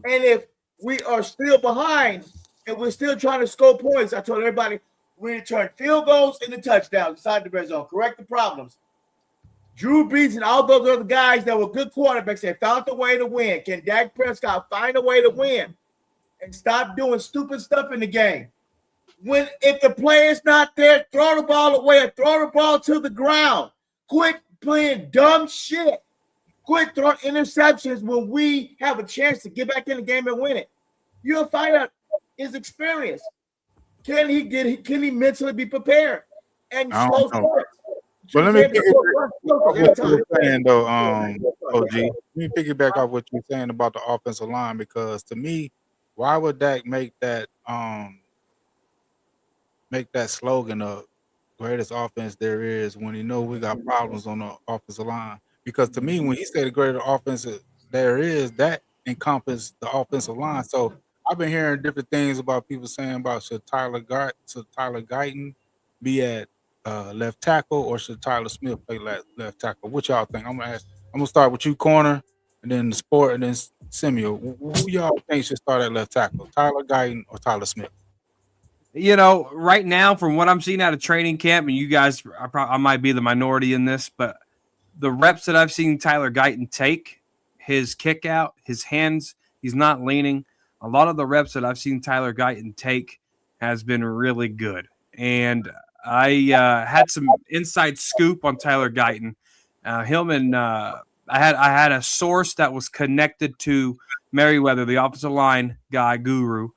And if we are still behind and we're still trying to score points, I told everybody we return field goals and the touchdowns inside the red zone. Correct the problems. Drew Brees and all those other guys that were good quarterbacks have found a way to win. Can Dak Prescott find a way to win and stop doing stupid stuff in the game? If the player's not there, throw the ball away or throw the ball to the ground. Quit playing dumb shit. Quit throwing interceptions when we have a chance to get back in the game and win it. You'll find out his experience. Can he mentally be prepared? And I slow don't know. starts. But let me piggyback off what you were saying, though, OG. Let me piggyback off what you're saying about the offensive line, because to me, why would Dak make that slogan of greatest offense there is when he know we got problems on the offensive line? Because to me, when he said the greatest offense there is, that encompasses the offensive line. So I've been hearing different things about people saying about should Tyler Guyton be at left tackle, or should Tyler Smith play left tackle? What y'all think? I'm gonna start with you, corner, and then the sport, and then Samuel. Who y'all think should start at left tackle, Tyler Guyton or Tyler Smith? You know, right now, from what I'm seeing out of training camp, and you guys, I might be the minority in this, but the reps that I've seen Tyler Guyton take, his kick out, his hands, he's not leaning. A lot of the reps that I've seen Tyler Guyton take has been really good. And I had some inside scoop on Tyler Guyton. I had a source that was connected to Merriweather, the offensive line guy guru,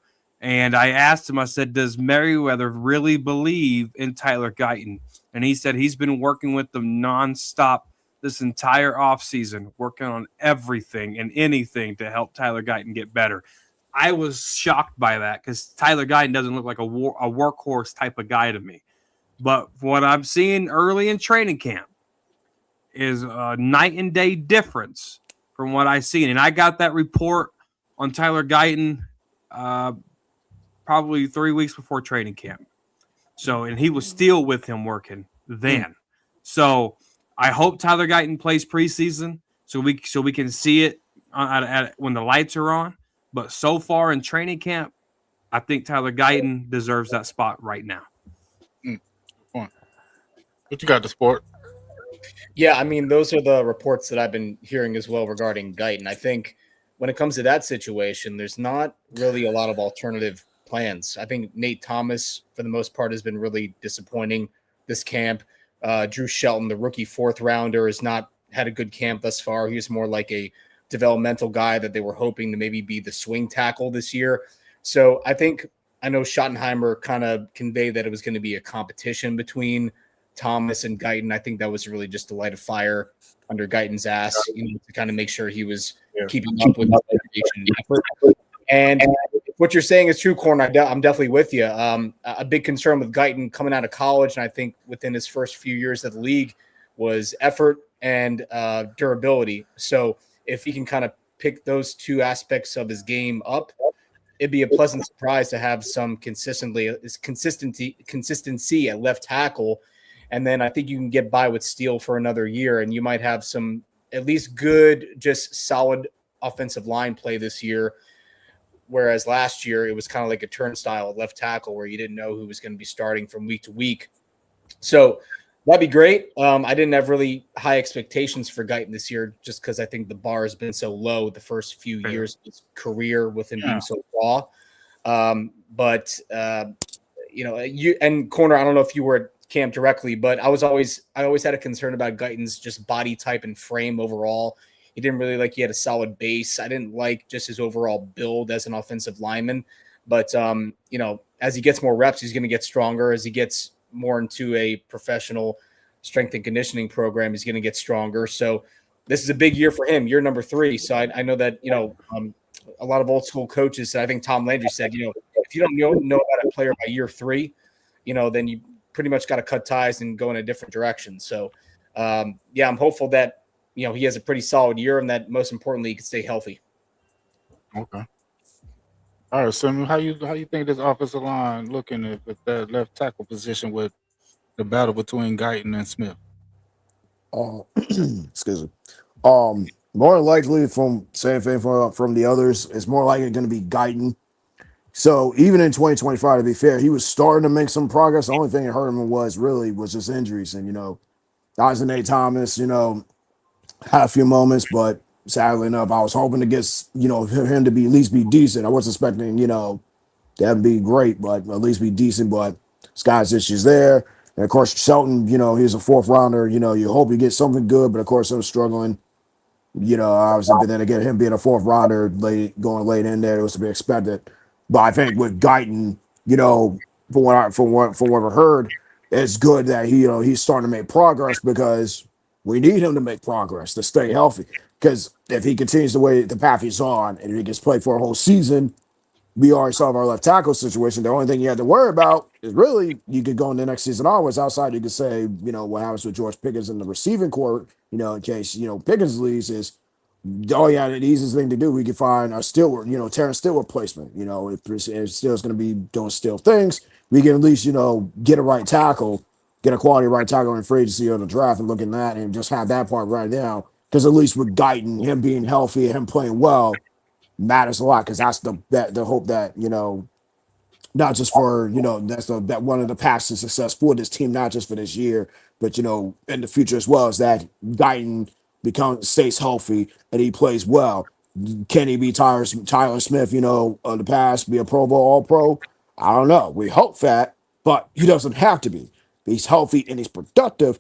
and I asked him, I said, does Merriweather really believe in Tyler Guyton? And he said he's been working with them nonstop this entire offseason, working on everything and anything to help Tyler Guyton get better. I was shocked by that because Tyler Guyton doesn't look like a workhorse type of guy to me. But what I'm seeing early in training camp is a night and day difference from what I've seen. And I got that report on Tyler Guyton probably 3 weeks before training camp. So, and he was still with him working then. So I hope Tyler Guyton plays preseason so we can see it when the lights are on. But so far in training camp, I think Tyler Guyton deserves that spot right now. What you got, the sport? Yeah, I mean, those are the reports that I've been hearing as well regarding Guyton. I think when it comes to that situation, there's not really a lot of alternative plans. I think Nate Thomas, for the most part, has been really disappointing this camp. Drew Shelton, the rookie fourth rounder, has not had a good camp thus far. He was more like a developmental guy that they were hoping to maybe be the swing tackle this year. So I know Schottenheimer kind of conveyed that it was going to be a competition between Thomas and Guyton. I think that was really just to light a fire under Guyton's ass, to kind of make sure he was keeping up with the segregation effort. And what you're saying is true, Corn. I'm definitely with you. A big concern with Guyton coming out of college, and I think within his first few years of the league, was effort and durability. So if he can kind of pick those two aspects of his game up, it'd be a pleasant surprise to have some consistency at left tackle. And then I think you can get by with Steele for another year, and you might have some at least good, just solid offensive line play this year. Whereas last year it was kind of like a turnstile at left tackle where you didn't know who was going to be starting from week to week. So that'd be great. I didn't have really high expectations for Guyton this year just because I think the bar has been so low the first few years of his career with him being so raw. You and Corner, I don't know if you were at camp directly, but I always had a concern about Guyton's just body type and frame overall. He didn't really he had a solid base. I didn't like just his overall build as an offensive lineman, but as he gets more reps, he's going to get stronger. As he gets more into a professional strength and conditioning program, he's going to get stronger. So this is a big year for him, year number 3. So I know that, a lot of old school coaches, I think Tom Landry said, if you don't know about a player by year 3, then you pretty much got to cut ties and go in a different direction. So I'm hopeful that, he has a pretty solid year and that most importantly, he can stay healthy. Okay. All right, Samuel, how you think this offensive line looking at that left tackle position with The battle between Guyton and Smith. Excuse me. More than likely, from same thing from the others, it's more likely going to be Guyton. So even in 2025, to be fair, he was starting to make some progress. The only thing that hurt him was just injuries. And, Isaac Nate Thomas, had a few moments, but sadly enough, I was hoping to get, him to be at least be decent. I wasn't expecting, that'd be great, but at least be decent. But Scott's issues there. And of course, Shelton, he's a fourth rounder. You hope you get something good, but of course, I'm struggling. Obviously, but then again, him being a fourth rounder, going late in there, it was to be expected. But I think with Guyton, from what I've heard, it's good that he's starting to make progress because we need him to make progress to stay healthy. Because if he continues the path he's on, and if he gets played for a whole season, we already solved our left tackle situation. The only thing you have to worry about is really you could go in the next season onwards. Outside, you could say, what happens with George Pickens in the receiving court, in case, Pickens leaves is, the easiest thing to do. We could find a Stewart, Terrence Stewart replacement. If Stewart's going to be doing still things, we can at least, get a right tackle, get a quality right tackle in free agency or the draft and look at that and just have that part right now. Because at least with Guyton, him being healthy, him playing well, matters a lot because that's the hope that not just for that's that one of the paths to success for this team, not just for this year, but in the future as well, is that Guyton stays healthy and he plays well. Can he be Tyler Smith? Of the past, be a Pro Bowl All Pro? I don't know. We hope that, but he doesn't have to be. He's healthy and he's productive.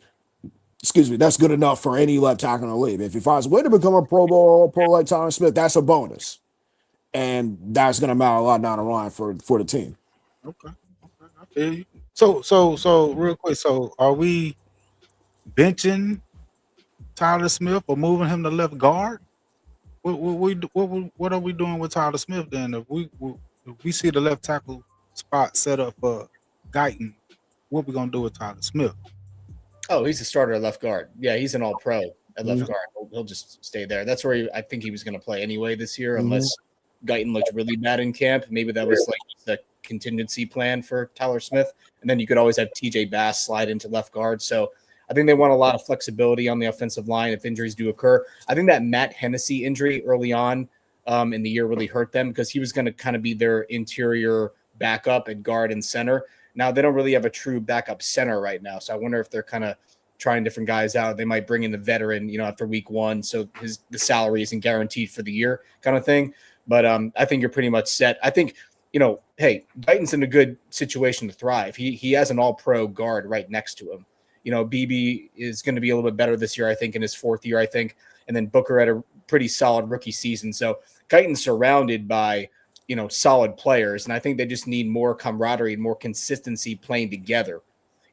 Excuse me, that's good enough for any left tackle in the league. If he finds a way to become a Pro Bowl All Pro like Tyler Smith, that's a bonus. And that's going to matter a lot down the line for the team. Okay. So real quick. So are we benching Tyler Smith or moving him to left guard? What are we doing with Tyler Smith then? If we see the left tackle spot set up for Guyton, what we gonna do with Tyler Smith? Oh, he's a starter at left guard. Yeah, he's an all-pro at left guard. He'll just stay there. That's where I think he was going to play anyway this year, unless Guyton looked really bad in camp. Maybe that was like the contingency plan for Tyler Smith. And then you could always have TJ Bass slide into left guard. So I think they want a lot of flexibility on the offensive line if injuries do occur. I think that Matt Hennessy injury early on in the year really hurt them because he was going to kind of be their interior backup at guard and center. Now they don't really have a true backup center right now. So I wonder if they're kind of trying different guys out. They might bring in the veteran, after week one. So the salary isn't guaranteed for the year kind of thing. But I think you're pretty much set. I think, hey, Guyton's in a good situation to thrive. He has an all-pro guard right next to him. BB is going to be a little bit better this year, I think, in his fourth year, I think. And then Booker had a pretty solid rookie season. So Guyton's surrounded by, solid players. And I think they just need more camaraderie and more consistency playing together.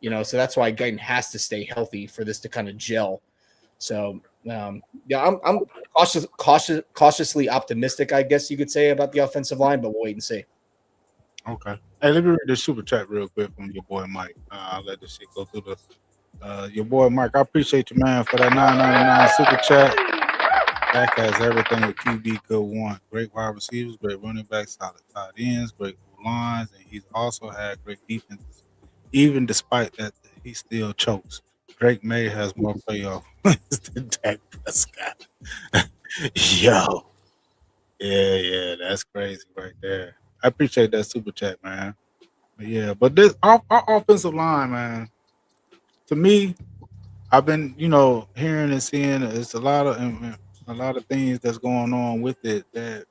So that's why Guyton has to stay healthy for this to kind of gel. So, I'm cautiously optimistic, I guess you could say, about the offensive line, but we'll wait and see. Okay. Hey, let me read this super chat real quick from your boy Mike. I'll let this shit go through this. Your boy Mike, I appreciate you, man, for that $9.99 super chat. Dak has everything a QB could want. Great wide receivers, great running backs, solid tight ends, great lines, and he's also had great defenses. Even despite that, he still chokes. Drake May has more playoff wins than Dak Prescott. Yo. Yeah, that's crazy right there. I appreciate that super chat, man. But this our offensive line, man. To me, I've been, hearing and seeing it's a lot of things that's going on with it that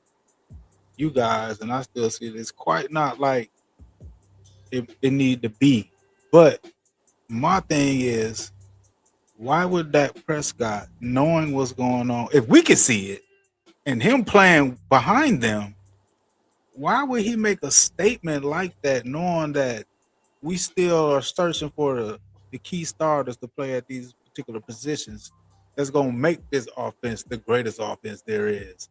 you guys, and I still see it's quite not like it need to be. But my thing is, why would Dak Prescott, knowing what's going on, if we could see it, and him playing behind them, why would he make a statement like that, knowing that we still are searching for the key starters to play at these particular positions that's going to make this offense the greatest offense there is?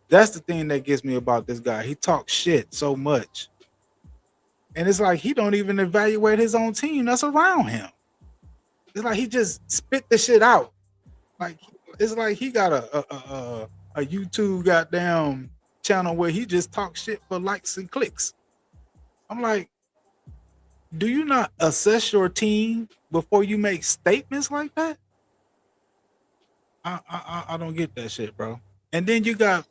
That's the thing that gets me about this guy. He talks shit so much. And it's like he don't even evaluate his own team that's around him. It's like he just spit the shit out. Like it's like he got a YouTube goddamn channel where he just talks shit for likes and clicks. I'm like, do you not assess your team before you make statements like that? I don't get that shit, bro. And then you got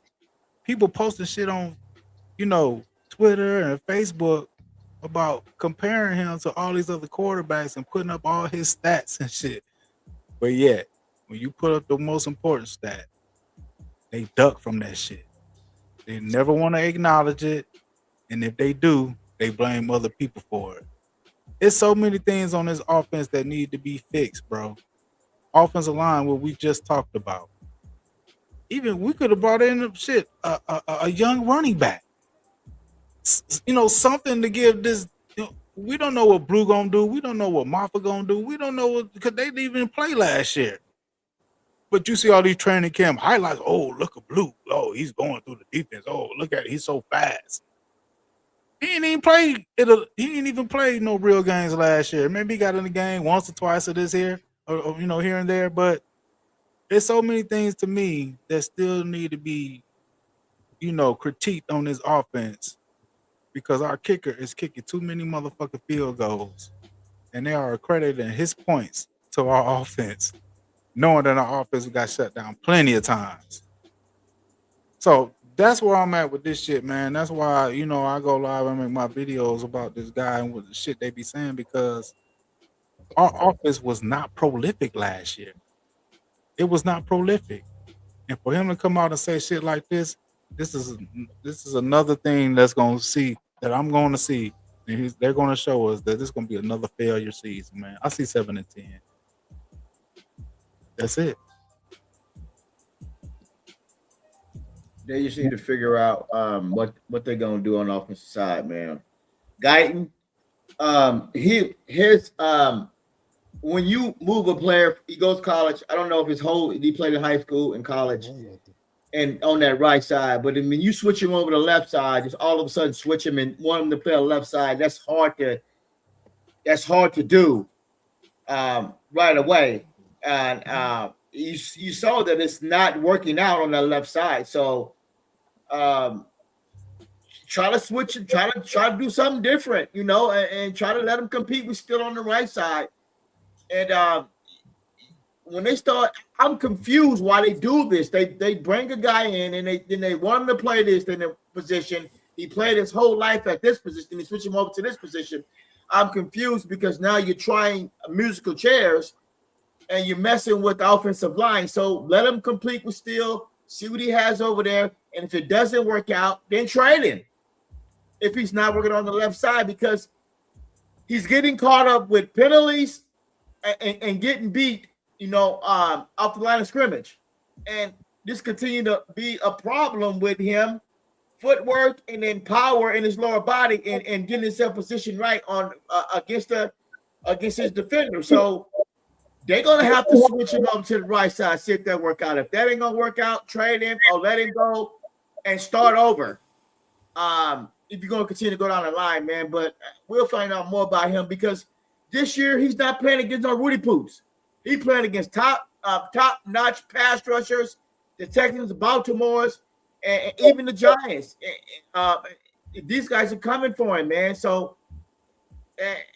people posting shit on, Twitter and Facebook about comparing him to all these other quarterbacks and putting up all his stats and shit. But yet, when you put up the most important stat, they duck from that shit. They never want to acknowledge it. And if they do, they blame other people for it. It's so many things on this offense that need to be fixed, bro. Offensive line, what we just talked about. Even we could have brought in a young running back. Something to give this. We don't know what Blue gonna do. We don't know what Maffa gonna do. We don't know because they didn't even play last year. But you see all these training camp highlights. Oh, look at Blue. Oh, he's going through the defense. Oh, look at it. He's so fast. He ain't even played no real games last year. Maybe he got in the game once or twice of this here, or here and there. But there's so many things to me that still need to be, critiqued on this offense because our kicker is kicking too many motherfucking field goals, and they are accrediting his points to our offense, knowing that our offense got shut down plenty of times. So that's where I'm at with this shit, man. That's why, I go live and make my videos about this guy and what the shit they be saying because our offense was not prolific last year. It was not prolific. And for him to come out and say shit like this is another thing that I'm going to see. And they're going to show us that this is going to be another failure season, man. I see 7-10. That's it. They just need to figure out what they're gonna do on the offensive side, man. Guyton, when you move a player, he goes to college. I don't know if he played in high school and college, and on that right side. But when you switch him over to the left side, just all of a sudden switch him and want him to play on the left side. That's hard to do right away. And you saw that it's not working out on the left side. So try to switch and try to do something different, and try to let them compete. We're still on the right side. And when they start, I'm confused why they do this. They bring a guy in and they want him to play this in a position. He played his whole life at this position. They switch him over to this position. I'm confused because now you're trying musical chairs and you're messing with the offensive line. So let him complete with Steele, see what he has over there. And if it doesn't work out, then trade him. If he's not working on the left side, because he's getting caught up with penalties and getting beat, off the line of scrimmage. And this continued to be a problem with him, footwork and then power in his lower body and getting himself positioned right on against his defender. So they're going to have to switch him up to the right side, see if that work out. If that ain't going to work out, trade him or let him go and start over. If you're going to continue to go down the line, man. But we'll find out more about him because this year he's not playing against no Rudy Poops. He's playing against top-notch pass rushers, the Texans, the Baltimores, and even the Giants. These guys are coming for him, man. So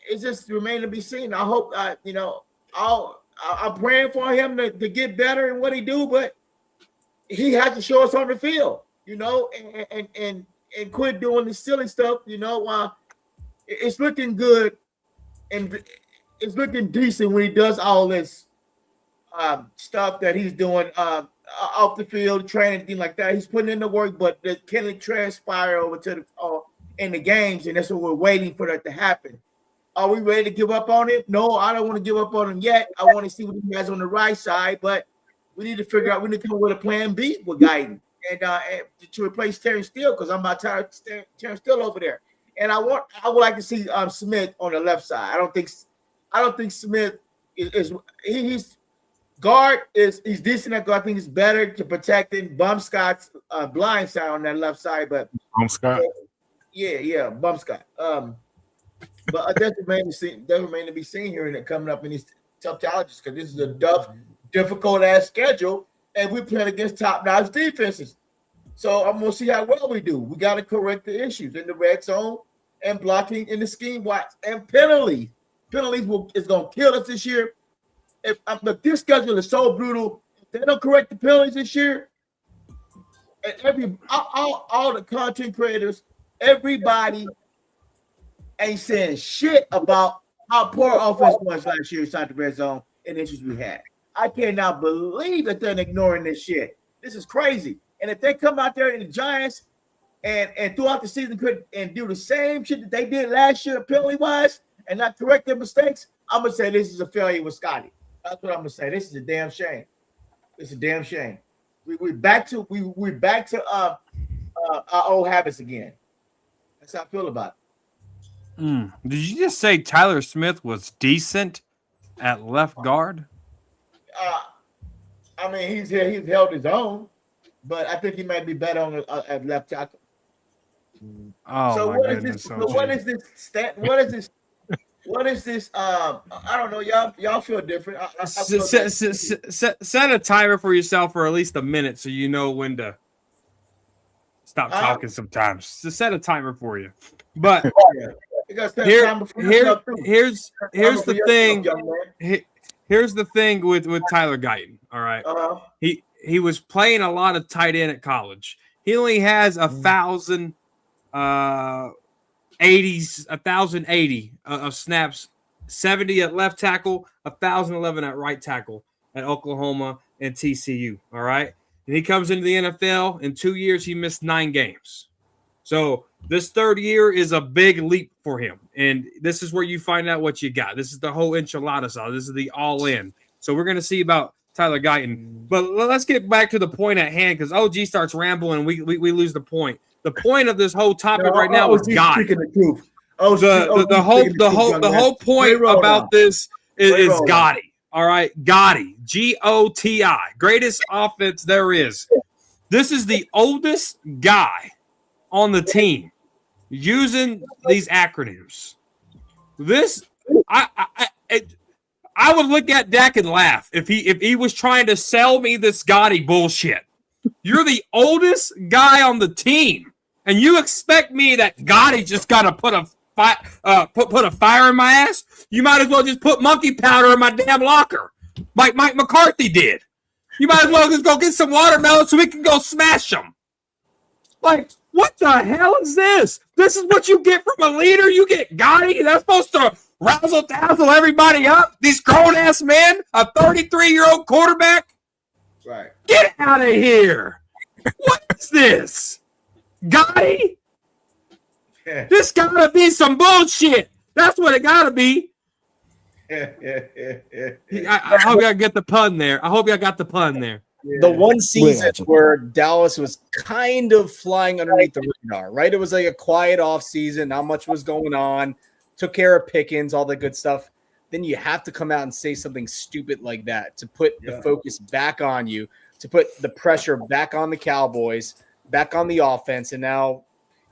it's just remain to be seen. I hope, I'm praying for him to get better in what he do, but he has to show us on the field, and quit doing the silly stuff, it's looking good and it's looking decent when he does all this stuff that he's doing off the field, training, things like that. He's putting in the work, but can it transpire over to in the games? And that's what we're waiting for that to happen. Are we ready to give up on it? No, I don't want to give up on him yet. I want to see what he has on the right side, but we need to figure out. We need to come up with a plan B with Guyton and to replace Terrence Steele because I'm about tired of Terrence Steele over there. And I would like to see Smith on the left side. I don't think Smith he's guard he's decent at guard. I think he's better to protecting Bumscott's blind side on that left side, but Bumscott. Yeah, Bumscott. But that remains to be seen here and coming up in these tough challenges because this is a difficult ass schedule, and we're playing against top-notch defenses. So I'm gonna see how well we do. We got to correct the issues in the red zone and blocking in the scheme. Why? And penalties. Penalties is going to kill us this year. But this schedule is so brutal. If they don't correct the penalties this year, and all the content creators, everybody ain't saying shit about how poor offense was last year inside the red zone and issues we had. I cannot believe that they're ignoring this shit. This is crazy. And if they come out there in the Giants and throughout the season could and do the same shit that they did last year penalty-wise and not correct their mistakes, I'm gonna say this is a failure with Scotty. That's what I'm gonna say. This is a damn shame. It's a damn shame. We're back to our old habits again. That's how I feel about it. Did you just say Tyler Smith was decent at left guard? I mean, he's held his own, but I think he might be better on at left tackle. Oh, so my what goodness, is this? So what is this stat? What is this? What is this? I don't know. Y'all feel different. I feel set a timer for yourself for at least a minute so you know when to stop talking sometimes. Just set a timer for you. But here's the thing. Here's the thing with Tyler Guyton. All right. He was playing a lot of tight end at college. He only has 1,080 of snaps, 70 at left tackle, 1,011 at right tackle at Oklahoma and TCU. All right. And he comes into the NFL. In 2 years, he missed 9 games. So this third year is a big leap for him. And this is where you find out what you got. This is the whole enchilada sauce. This is the all in. So we're going to see about Tyler Guyton. But let's get back to the point at hand because OG starts rambling and we lose the point. The point of this whole topic right now is Gotti. The whole point about this is Gotti. All right, Gotti, G-O-T-I, greatest offense there is. This is the oldest guy on the team using these acronyms. I would look at Dak and laugh if he was trying to sell me this Gotti bullshit. You're the oldest guy on the team, and you expect me that Gotti just got to put a fire in my ass? You might as well just put monkey powder in my damn locker, like Mike McCarthy did. You might as well just go get some watermelon so we can go smash them. Like, what the hell is this? This is what you get from a leader? You get Gotti? That's supposed to razzle-dazzle everybody up? These grown-ass men? A 33-year-old quarterback? Right. Get out of here. What is this? Gotti? This gotta be some bullshit. That's what it gotta be. I hope y'all get the pun there. I hope y'all got the pun there. The one season where Dallas was kind of flying underneath the radar, right? It was like a quiet off season. Not much was going on. Took care of Pickens, all the good stuff. Then you have to come out and say something stupid like that to put the focus back on you, to put the pressure back on the Cowboys, back on the offense. And now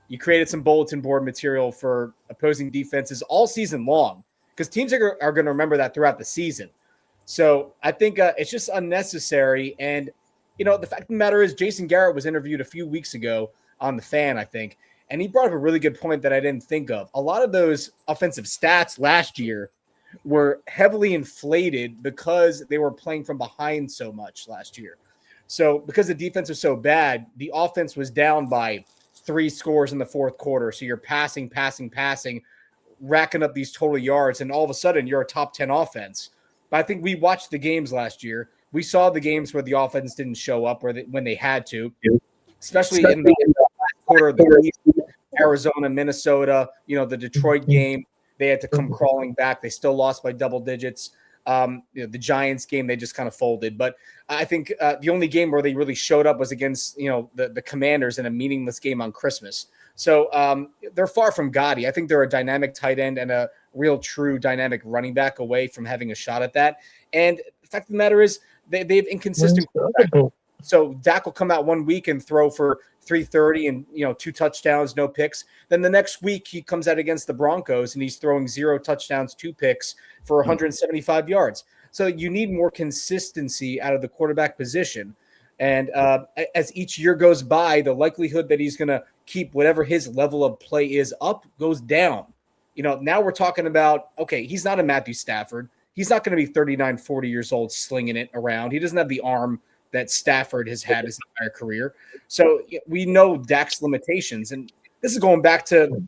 you created some bulletin board material for opposing defenses all season long because teams are going to remember that throughout the season. So I think it's just unnecessary. And, you know, the fact of the matter is Jason Garrett was interviewed a few weeks ago on The Fan, I think, and he brought up a really good point that I didn't think of. A lot of those offensive stats last year were heavily inflated because they were playing from behind so much last year. So because the defense was so bad, the offense was down by 3 scores in the fourth quarter. So you're passing, racking up these total yards, and all of a sudden you're a top 10 offense. But I think we watched the games last year. We saw the games where the offense didn't show up when they had to, especially in the last quarter of the season, Arizona, Minnesota, you know, the Detroit game, they had to come crawling back. They still lost by double digits. You know, the Giants game, they just kind of folded. But I think the only game where they really showed up was against, you know, the Commanders in a meaningless game on Christmas. So they're far from Gotti. I think they're a dynamic tight end and a real true dynamic running back away from having a shot at that. And the fact of the matter is they have inconsistent quarterback. So Dak will come out 1 week and throw for 330 and, you know, 2 touchdowns, no picks. Then the next week he comes out against the Broncos and he's throwing 0 touchdowns, 2 picks for 175 yards. So you need more consistency out of the quarterback position. And as each year goes by, the likelihood that he's going to keep whatever his level of play is up goes down. Now we're talking about, okay, he's not a Matthew Stafford. He's not going to be 39, 40 years old slinging it around. He doesn't have the arm that Stafford has had his entire career. So we know Dak's limitations. And this is going back to,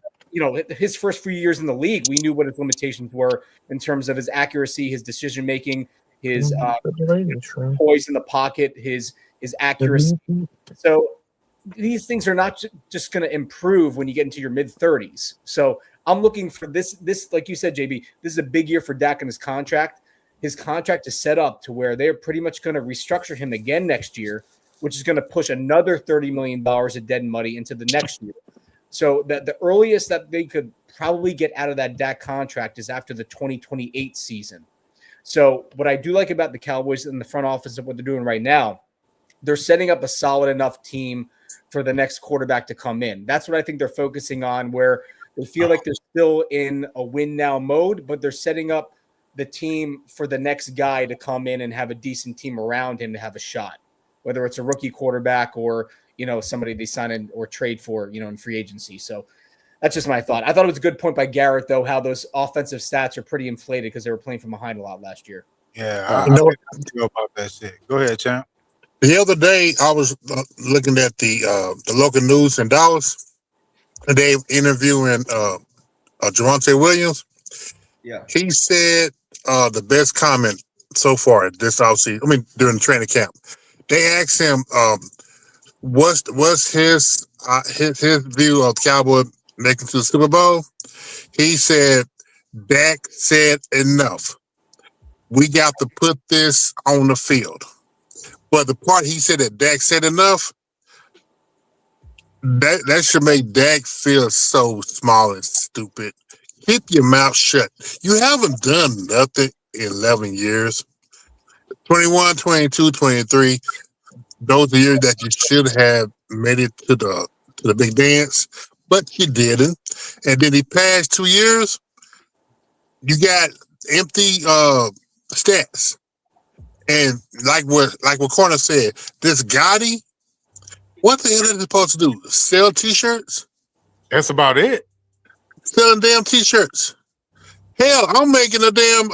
his first few years in the league. We knew what his limitations were in terms of his accuracy, his decision-making, his poise in the pocket, his accuracy. So these things are not just going to improve when you get into your mid-30s. So I'm looking for this, like you said, JB, this is a big year for Dak and his contract. His contract is set up to where they're pretty much going to restructure him again next year, which is going to push another $30 million of dead money into the next year. So the earliest that they could probably get out of that Dak contract is after the 2028 season. So what I do like about the Cowboys in the front office of what they're doing right now, they're setting up a solid enough team for the next quarterback to come in. That's what I think they're focusing on, where they feel like they're still in a win now mode, but they're setting up the team for the next guy to come in and have a decent team around him to have a shot, whether it's a rookie quarterback or, somebody they sign in or trade for, in free agency. So that's just my thought. I thought it was a good point by Garrett, though, how those offensive stats are pretty inflated because they were playing from behind a lot last year. Yeah, I feel about that shit. Go ahead, champ. The other day, I was looking at the local news in Dallas, and they interviewing Javonte Williams. Yeah, he said the best comment so far this offseason. During the training camp, they asked him what's his view of Cowboy making to the Super Bowl. He said, "Dak said enough. We got to put this on the field." But the part he said that Dak said enough, that should make Dak feel so small and stupid. Keep your mouth shut. You haven't done nothing in 11 years. 21, 22, 23. Those are years that you should have made it to the big dance, but you didn't. And then the past 2 years, you got empty stats. And like what Corner said, this Gotti, what the hell is it supposed to do? Sell T-shirts? That's about it. Selling damn T-shirts. Hell, I'm making a damn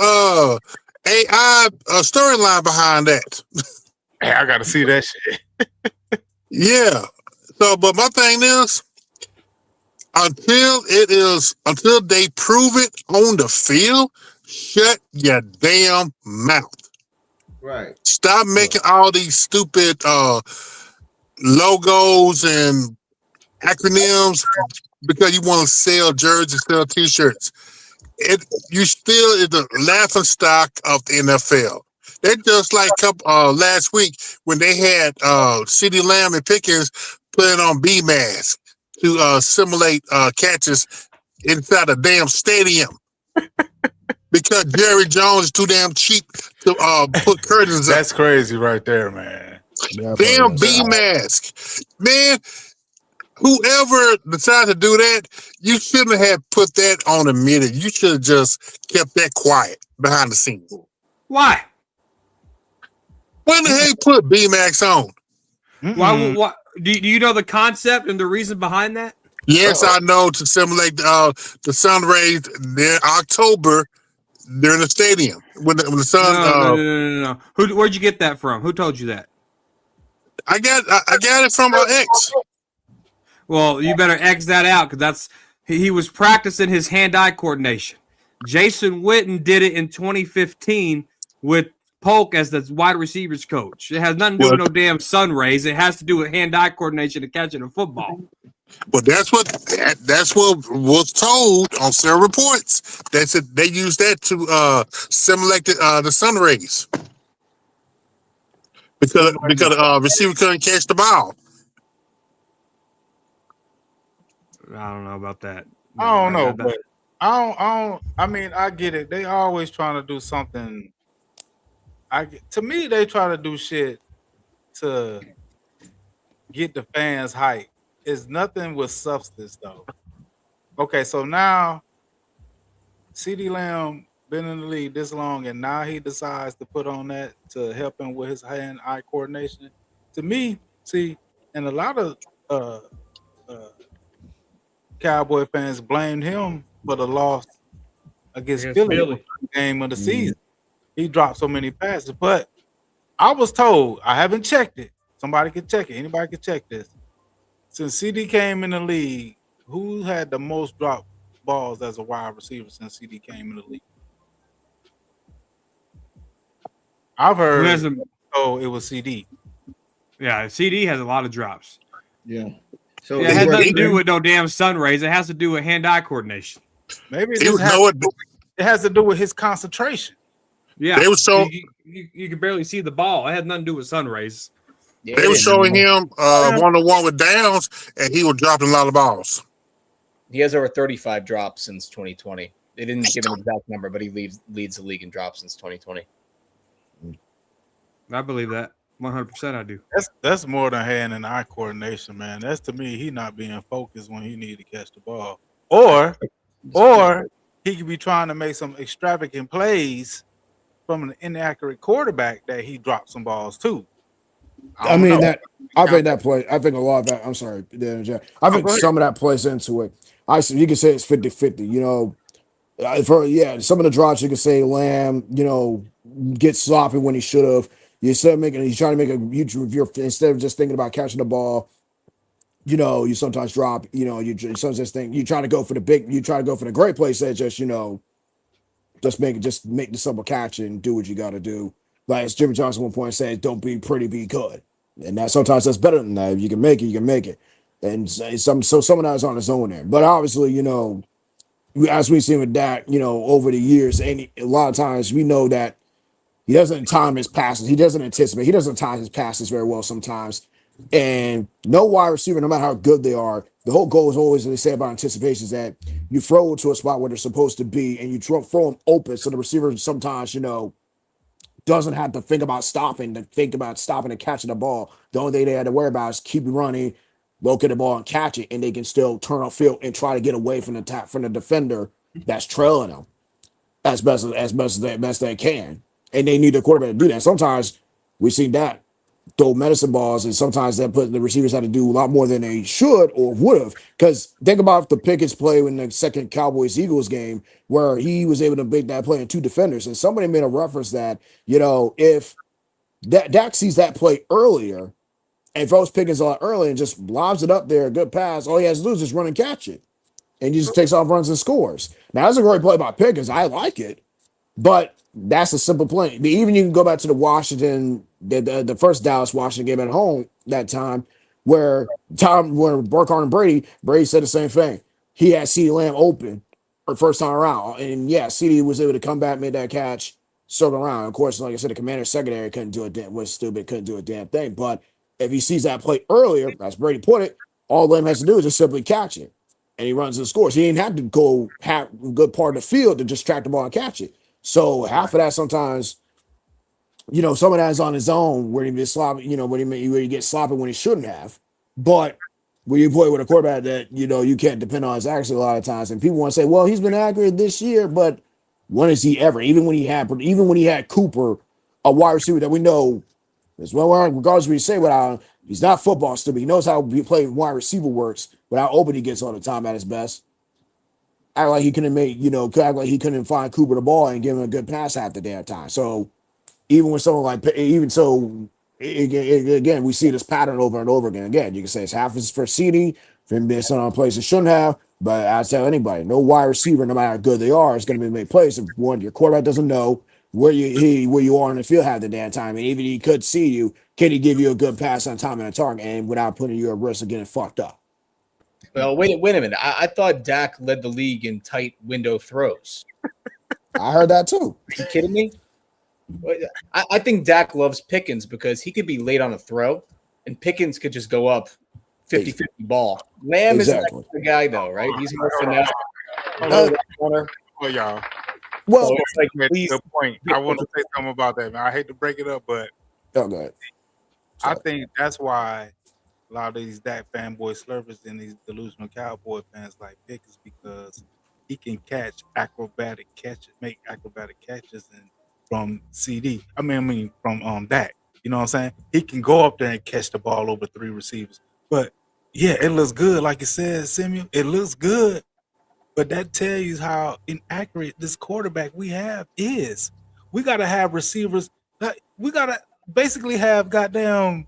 AI storyline behind that. Hey, I gotta see that shit. Yeah. So, but my thing is, until they prove it on the field, shut your damn mouth. right. Stop making all these stupid logos and acronyms because you want to sell jerseys, sell T-shirts. You still is the laughing stock of the NFL. They're just like last week when they had CeeDee Lamb and Pickens putting on B masks to simulate catches inside a damn stadium because Jerry Jones is too damn cheap to put curtains up. That's crazy right there, man. Damn B mask, man. Whoever decided to do that, you shouldn't have put that on the media. You should have just kept that quiet behind the scenes. Why? When the heck put B-Max on? Why? Do you know the concept and the reason behind that? Yes, I know, to simulate the sun rays in October during the stadium when the sun. No. Where'd you get that from? Who told you that? I got it from my ex. Well, you better X that out because he was practicing his hand-eye coordination. Jason Witten did it in 2015 with Polk as the wide receivers coach. It has nothing to do with no damn sun rays. It has to do with hand-eye coordination and catching a football. But that's what was told on several reports. They said they used that to simulate the sun rays because the receiver couldn't catch the ball. I don't know about that. I don't know, but I mean, I get it. They always trying to do something. To me, they try to do shit to get the fans hype. It's nothing with substance, though. Okay, so now CeeDee Lamb been in the league this long, and now he decides to put on that to help him with his hand-eye coordination. to me, see, and a lot of uh, uh, Cowboy fans blamed him for the loss against Against Philly, Philly. the game of the season. He dropped so many passes, but I was told, I haven't checked it. Somebody can check it. Anybody can check this. Since CD came in the league, who had the most drop balls as a wide receiver since CD came in the league? I've Who heard. has a, Oh, it was CD. yeah, CD has a lot of drops. Yeah. So Yeah, it has nothing to do with no damn sun rays. It has to do with hand-eye coordination. Maybe it, He just would has know to it. do- it has to do with his concentration. Yeah, They were so you can barely see the ball. It has nothing to do with sun rays. they were showing him one-on-one with Downs, and he was dropping a lot of balls. He has over 35 drops since 2020. They didn't give an exact number, but he leads the league in drops since 2020. I believe that 100%. I do. That's more than hand and eye coordination, man. That's to me, he not being focused when he need to catch the ball, or he could be trying to make some extravagant plays from an inaccurate quarterback that he dropped some balls too. I mean know. that. I think that play. I think a lot of that. I'm sorry, Dan, Jack. I think go ahead. some of that plays into it. You can say it's 50-50. You know, some of the drops you can say Lamb. You know, get sloppy when he should have. You trying to make a huge review instead of just thinking about catching the ball. You know, you sometimes drop. You know, you sometimes think you try to go for the big. You try to go for the great plays that just make the simple catch and do what you got to do. Like as Jimmy Johnson one point said, "Don't be pretty, be good." And that sometimes that's better than that. If you can make it, you can make it. And some of that is on his own there. But obviously, you know, as we've seen with Dak, you know, over the years, and a lot of times we know that he doesn't time his passes. He doesn't anticipate. He doesn't time his passes very well sometimes. And no wide receiver, no matter how good they are, the whole goal is always, they say about anticipation, is that you throw it to a spot where they're supposed to be and you throw them open. So the receiver sometimes, you know, doesn't have to think about stopping and catching the ball. The only thing they had to worry about is keep running, locate the ball and catch it, and they can still turn off field and try to get away from the defender that's trailing them as best they can. And they need the quarterback to do that. Sometimes we see that throw medicine balls, and sometimes that put the receivers had to do a lot more than they should or would have. Because think about the Pickett's play in the second Cowboys-Eagles game where he was able to make that play in two defenders. And somebody made a reference that, you know, if Dak sees that play earlier and throws Pickens on early and just lobs it up there, a good pass, all he has to do is just run and catch it. And he just takes off, runs, and scores. Now, that's a great play by Pickens. I like it. But that's a simple play. Even you can go back to the Washington, the first Dallas Washington game at home that time, where Burkhardt and Brady said the same thing. He had CeeDee Lamb open for first time around, and yeah, CeeDee was able to come back, made that catch, circle around. Of course, like I said, the Commander's secondary couldn't do a damn thing. But if he sees that play earlier, as Brady put it, all Lamb has to do is just simply catch it, and he runs and scores. He didn't have to go half a good part of the field to just track the ball and catch it. So half of that sometimes, you know, some of that is on his own where he gets sloppy, you know, where he gets sloppy when he shouldn't have. But when you play with a quarterback that, you know, you can't depend on his accuracy a lot of times, and people want to say, well, he's been accurate this year, but when is he ever? Even when he had Cooper, a wide receiver that we know as well, regardless of what you say about him, he's not football stupid. He knows how play wide receiver works, but how open he gets all the time at his best. Act like he couldn't find Cooper the ball and give him a good pass half the damn time. So even with someone like, again, we see this pattern over and over again. Again, you can say it's half is for CD, for him being on places shouldn't have. But I tell anybody, no wide receiver, no matter how good they are, is going to be made plays. If one, your quarterback doesn't know where you are in the field half the damn time, and even he could see you, can he give you a good pass on time and a target, and without putting you at risk of getting fucked up? Well, wait a minute. I thought Dak led the league in tight window throws. I heard that too. Are you kidding me? I think Dak loves Pickens because he could be late on a throw, and Pickens could just go up 50-50 ball. Lamb Exactly. is the guy, though, right? He's more finesse. Well, y'all. Well, So it's like, That's please, a good point. I want to say something about that, man. I hate to break it up, but okay. I think that's why a lot of these Dak fanboy slurpers and these delusional Cowboy fans like Pickens, because he can make acrobatic catches and from CD. From Dak. You know what I'm saying? He can go up there and catch the ball over 3 receivers. But yeah, it looks good. Like you said, Samuel, it looks good. But that tells you how inaccurate this quarterback we have is. We got to have receivers. We got to basically have goddamn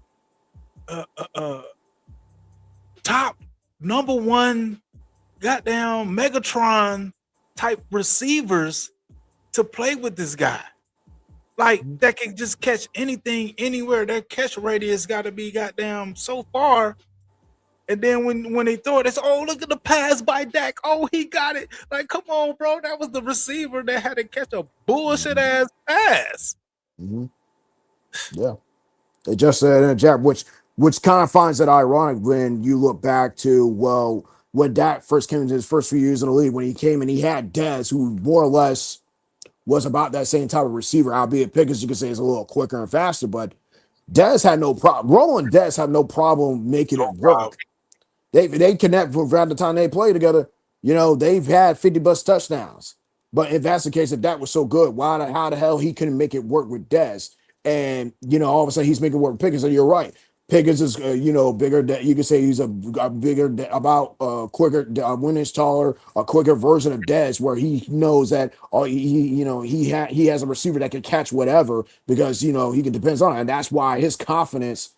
top number 1 goddamn Megatron type receivers to play with this guy. Like, that can just catch anything anywhere. Their catch radius got to be goddamn so far. And then when they throw it, it's, oh, look at the pass by Dak. Oh, he got it. Like, come on, bro. That was the receiver that had to catch a bullshit ass pass. Mm-hmm. Yeah. They just said in a jab, which kind of finds it ironic when you look back to, well, when Dak first came into his first few years in the league, when he came and he had Dez, who more or less was about that same type of receiver, albeit Pickens, you could say, is a little quicker and faster, but Dez had no problem. Roland Dez had no problem making it work. They connect from around the time they play together. You know, they've had 50+ touchdowns. But if that's the case, if that was so good, how the hell he couldn't make it work with Dez? And, you know, all of a sudden he's making it work with Pickens. And you're right. Pickens is, bigger. You could say he's a bigger, quicker, when it's taller, a quicker version of Dez, where he knows that he has a receiver that can catch whatever because, he can depends on it. And that's why his confidence,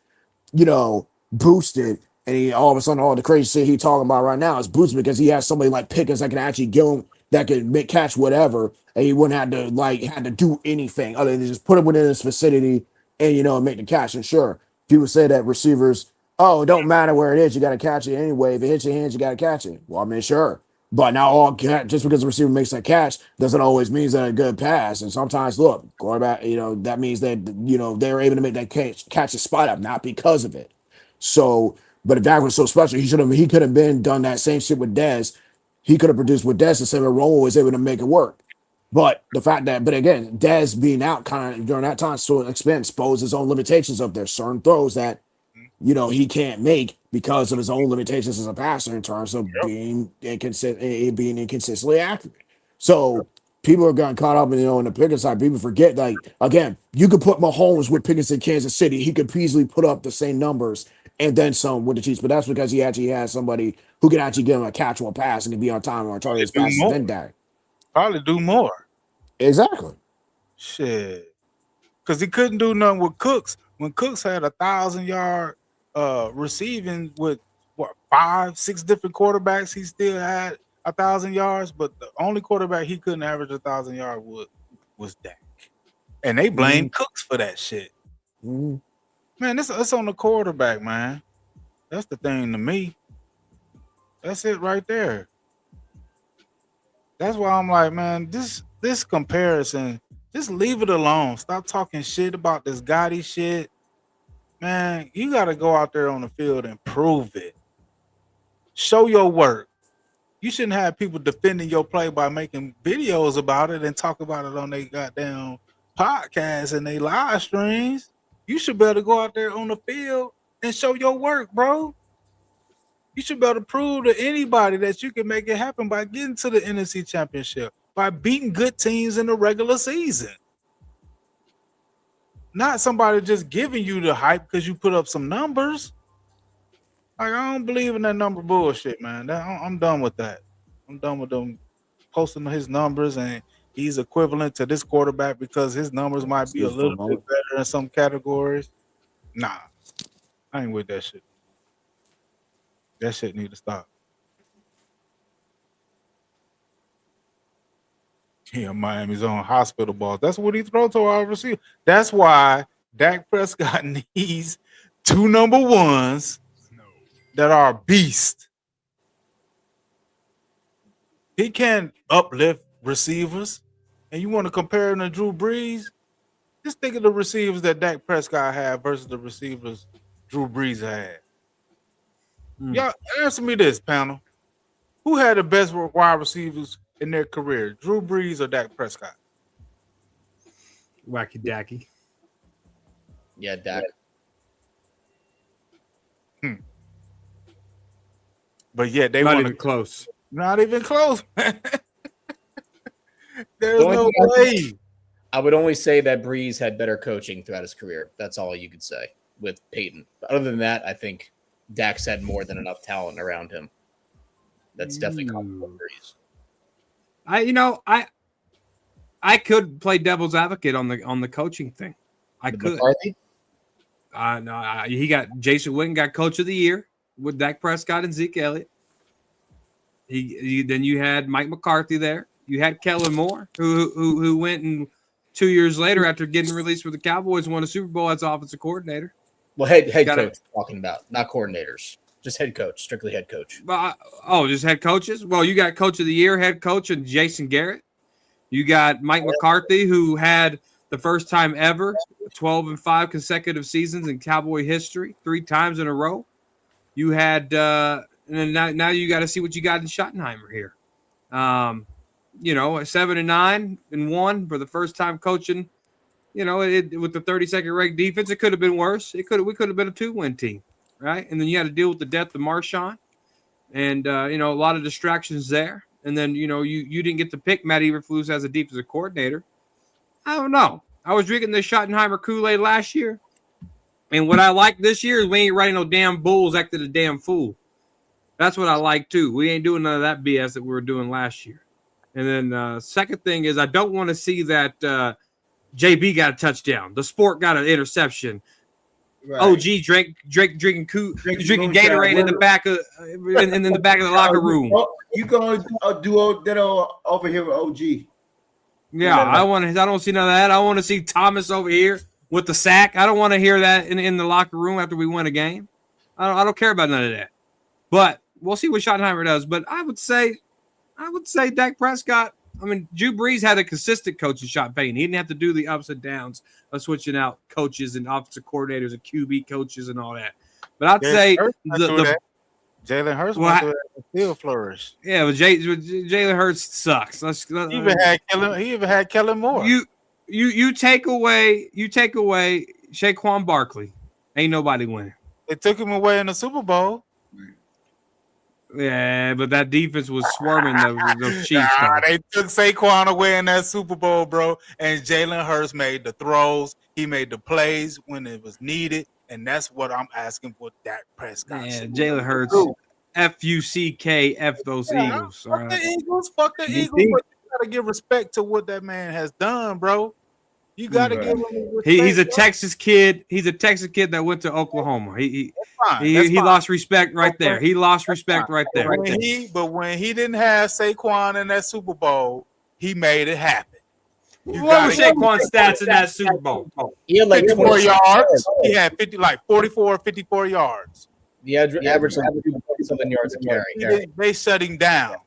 boosted. And he all of a sudden, all the crazy shit he talking about right now is boosted because he has somebody like Pickens that can actually give him, that can catch whatever, and he wouldn't have to do anything other than just put him within his vicinity and make the catch. And sure, people say that receivers, it don't matter where it is, you got to catch it anyway. If it hits your hands, you got to catch it. Well, I mean, sure, but now just because the receiver makes that catch doesn't always mean that a good pass. And sometimes, look, quarterback, that means that they're able to make that catch a spot up, not because of it. So. But if Dak was so special, he could have been done that same shit with Dez. He could have produced with Dez the same way Romo was able to make it work. But again, Dez being out kind of during that time so exposed his own limitations of their certain throws that he can't make because of his own limitations as a passer in terms of being inconsistently accurate. So people are getting caught up in the Pickens side. People forget, like, again, you could put Mahomes with Pickens in Kansas City. He could easily put up the same numbers and then some with the Chiefs, but that's because he actually has somebody who can actually give him a catchable pass and can be on time or target his passes than Dak. Probably do more. Exactly. Shit. Because he couldn't do nothing with Cooks. When Cooks had 1,000-yard receiving with 5-6 different quarterbacks, he still had 1,000 yards, but the only quarterback he couldn't average 1,000 yards was Dak. And they blamed Cooks for that shit. Mm-hmm. Man, it's on the quarterback, man. That's the thing to me. That's it right there. That's why I'm like, man, this comparison, just leave it alone. Stop talking shit about this Gotti shit. Man, you got to go out there on the field and prove it. Show your work. You shouldn't have people defending your play by making videos about it and talk about it on their goddamn podcasts and their live streams. You should be able to go out there on the field and show your work, bro. You should be able to prove to anybody that you can make it happen by getting to the NFC Championship, by beating good teams in the regular season. Not somebody just giving you the hype because you put up some numbers. Like, I don't believe in that number bullshit, man. I'm done with that. I'm done with them posting his numbers and he's equivalent to this quarterback because his numbers might be a little bit better in some categories. Nah, I ain't with that shit. That shit need to stop. Yeah, Miami's on hospital balls. That's what he throw to our receiver. That's why Dak Prescott needs 2 number 1s that are beasts. He can uplift receivers. And you want to compare him to Drew Brees? Just think of the receivers that Dak Prescott had versus the receivers Drew Brees had. Y'all answer me this, panel. Who had the best wide receivers in their career, Drew Brees or Dak Prescott? Wacky Dacky. Yeah, Dak. But yet they not want even close. Not even close. There's no way. I would only say that Breeze had better coaching throughout his career. That's all you could say with Peyton. But other than that, I think Dax had more than enough talent around him. That's definitely comparable to Breeze. I could play devil's advocate on the coaching thing. I could. McCarthy? No, he got Jason Witten got Coach of the Year with Dak Prescott and Zeke Elliott. Then you had Mike McCarthy there. You had Kellen Moore, who went and 2 years later, after getting released with the Cowboys, won a Super Bowl as offensive coordinator. Well, head coach talking about, not coordinators, just head coach, strictly head coach. Just head coaches. Well, you got Coach of the Year, head coach, and Jason Garrett. You got Mike McCarthy, who had the first time ever 12-5 consecutive seasons in Cowboy history, 3 times in a row. You had, and then now you got to see what you got in Schottenheimer here. 7-9-1 for the first time coaching. With the 32nd ranked defense, it could have been worse. We could have been a 2-win team, right? And then you had to deal with the death of Marshawn, and a lot of distractions there. And then you didn't get to pick Matt Eberflus as a defensive coordinator. I don't know. I was drinking the Schottenheimer Kool-Aid last year, and what I like this year is we ain't writing no damn bulls acting a damn fool. That's what I like too. We ain't doing none of that BS that we were doing last year. And then second thing is I don't want to see that JB got a touchdown. The sport got an interception. Right. OG drinking Gatorade in the back of in the back of the locker room. You going to do that over here with OG? Yeah, I don't see none of that. I want to see Thomas over here with the sack. I don't want to hear that in the locker room after we win a game. I don't care about none of that. But we'll see what Schottenheimer does. But I would say Dak Prescott. I mean, Drew Brees had a consistent coaching shot Payton. He didn't have to do the ups and downs of switching out coaches and offensive coordinators and QB coaches and all that. But I'd say Jalen Hurts went through that still flourish. Yeah, but Jalen Hurts sucks. He even had Kellen Moore. You take away Saquon Barkley, ain't nobody winning. They took him away in the Super Bowl. Yeah, but that defense was swarming those Chiefs. They took Saquon away in that Super Bowl, bro. And Jalen Hurts made the throws. He made the plays when it was needed. And that's what I'm asking for Dak Prescott. Yeah, Jalen Hurts, F-U-C-K, F those Eagles. Fuck the Eagles. But you got to give respect to what that man has done, bro. You got to give him respect. He's a Texas kid. He's a Texas kid that went to Oklahoma. He lost respect right there. He lost respect right there. But when he didn't have Saquon in that Super Bowl, he made it happen. What was Saquon's stats in that Super Bowl? He had like 54 yards. He had 44, 54 yards. The average 47 yards a carry. They shut him down.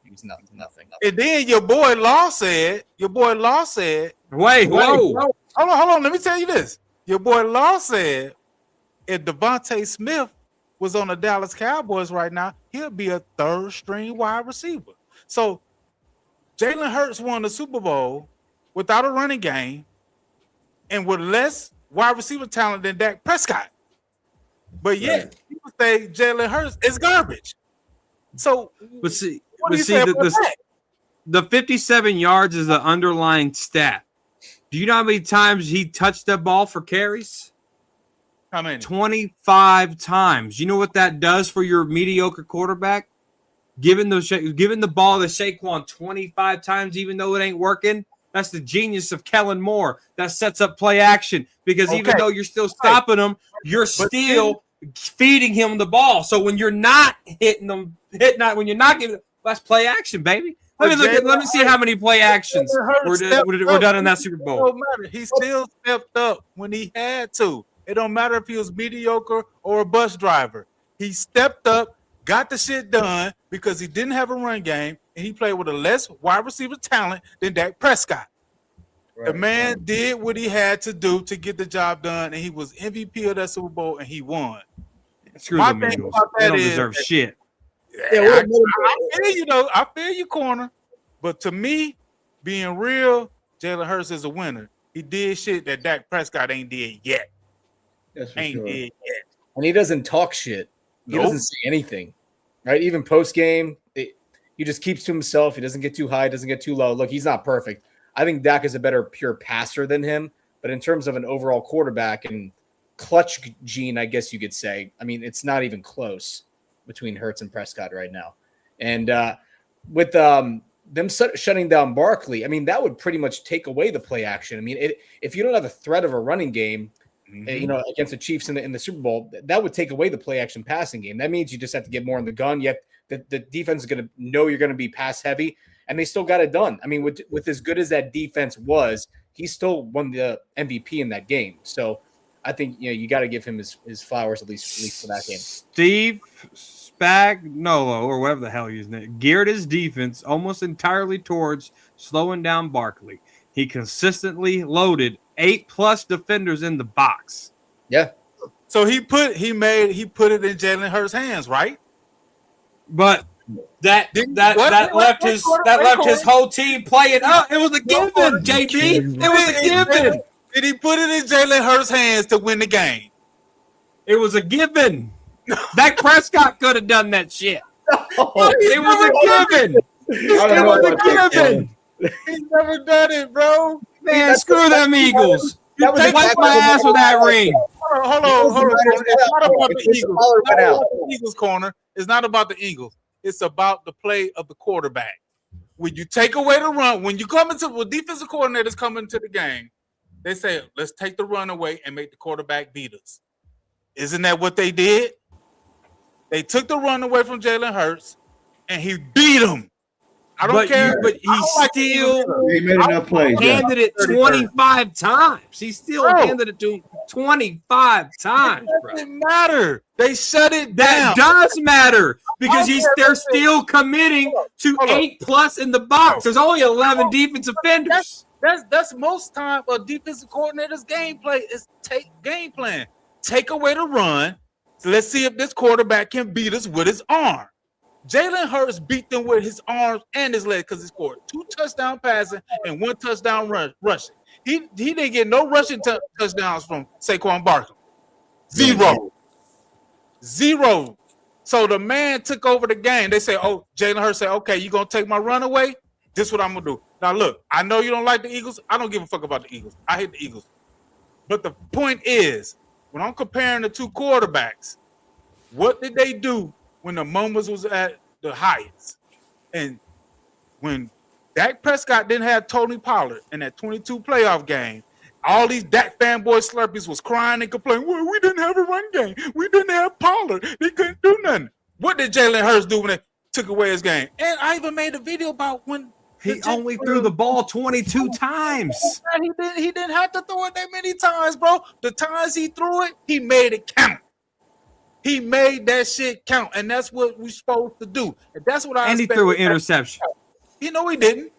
He's nothing. And then your boy Law said, wait, whoa. Hold on. Let me tell you this. Your boy Law said if Devontae Smith was on the Dallas Cowboys right now, he'll be a third-string wide receiver. So Jalen Hurts won the Super Bowl without a running game and with less wide receiver talent than Dak Prescott. But yet, people say Jalen Hurts is garbage. So, the 57 yards is the underlying stat. Do you know how many times he touched that ball for carries? How many? 25 times. You know what that does for your mediocre quarterback? Giving the ball to Saquon 25 times, even though it ain't working. That's the genius of Kellen Moore. That sets up play action because even though you're still stopping him, you're still feeding him the ball. So when you're not when you're not giving, that's play action, baby. Let me see how many play actions were done in that Super Bowl. It don't matter. He still stepped up when he had to. It don't matter if he was mediocre or a bus driver. He stepped up, got the shit done because he didn't have a run game, and he played with a less wide receiver talent than Dak Prescott. Right. The man did what he had to do to get the job done, and he was MVP of that Super Bowl, and he won. Screw the Eagles. They don't deserve shit. I feel you, corner. But to me, being real, Jalen Hurts is a winner. He did shit that Dak Prescott ain't did yet. That's for sure. Did yet. And he doesn't talk shit. He doesn't say anything. Right? Even post game, he just keeps to himself. He doesn't get too high, doesn't get too low. Look, he's not perfect. I think Dak is a better pure passer than him. But in terms of an overall quarterback and clutch gene, I guess you could say, I mean, it's not even close between Hurts and Prescott right now. And with them shutting down Barkley, I mean, that would pretty much take away the play action. I mean, if you don't have a threat of a running game, against the Chiefs in the Super Bowl, that would take away the play action passing game. That means you just have to get more in the gun. Yet the defense is going to know you're going to be pass heavy, and they still got it done. I mean, with as good as that defense was, he still won the MVP in that game. So I think you got to give him his flowers at least for that game. Steve Spagnuolo, or whatever the hell he's name, geared his defense almost entirely towards slowing down Barkley. He consistently loaded 8+ defenders in the box. Yeah. So he put it in Jalen Hurts' hands, right? But that left his whole team playing up. It was a given, JB. It was a given. Did he put it in Jalen Hurts' hands to win the game? It was a given. Dak Prescott could have done that shit. It was a given. It was a given. He's never done it, bro. Man, screw them Eagles. Wipe my ass with that ring. Hold on. It's not about the Eagles. It's not about the Eagles corner. It's not about the Eagles. It's about the play of the quarterback. When you take away the run, when defensive coordinators come into the game, they say, let's take the run away and make the quarterback beat us. Isn't that what they did? They took the run away from Jalen Hurts, and he beat him. I don't care. But he still made enough plays. Handed it 25 times. He still handed it to him 25 times, bro. It doesn't matter. They shut it down. That does matter because they're still committing to 8+ in the box. There's only 11 defensive defenders. That's most time a defensive coordinator's gameplay is game plan. Take away the run. So let's see if this quarterback can beat us with his arm. Jalen Hurts beat them with his arms and his legs because he scored 2 touchdown passing and 1 touchdown rushing. He didn't get no rushing touchdowns from Saquon Barkley. Zero. So the man took over the game. They say, Jalen Hurts said, okay, you going to take my run away? This is what I'm going to do. Now, look, I know you don't like the Eagles. I don't give a fuck about the Eagles. I hate the Eagles. But the point is, when I'm comparing the two quarterbacks, what did they do when the moments was at the highest? And when Dak Prescott didn't have Tony Pollard in that 22 playoff game, all these Dak fanboy slurpees was crying and complaining, well, we didn't have a run game. We didn't have Pollard. They couldn't do nothing. What did Jalen Hurts do when they took away his game? And I even made a video about when he only threw the ball 22 times. He didn't have to throw it that many times, bro. The times he threw it, he made it count. He made that shit count, and that's what we're supposed to do. And that's what I. And he threw an interception. He didn't.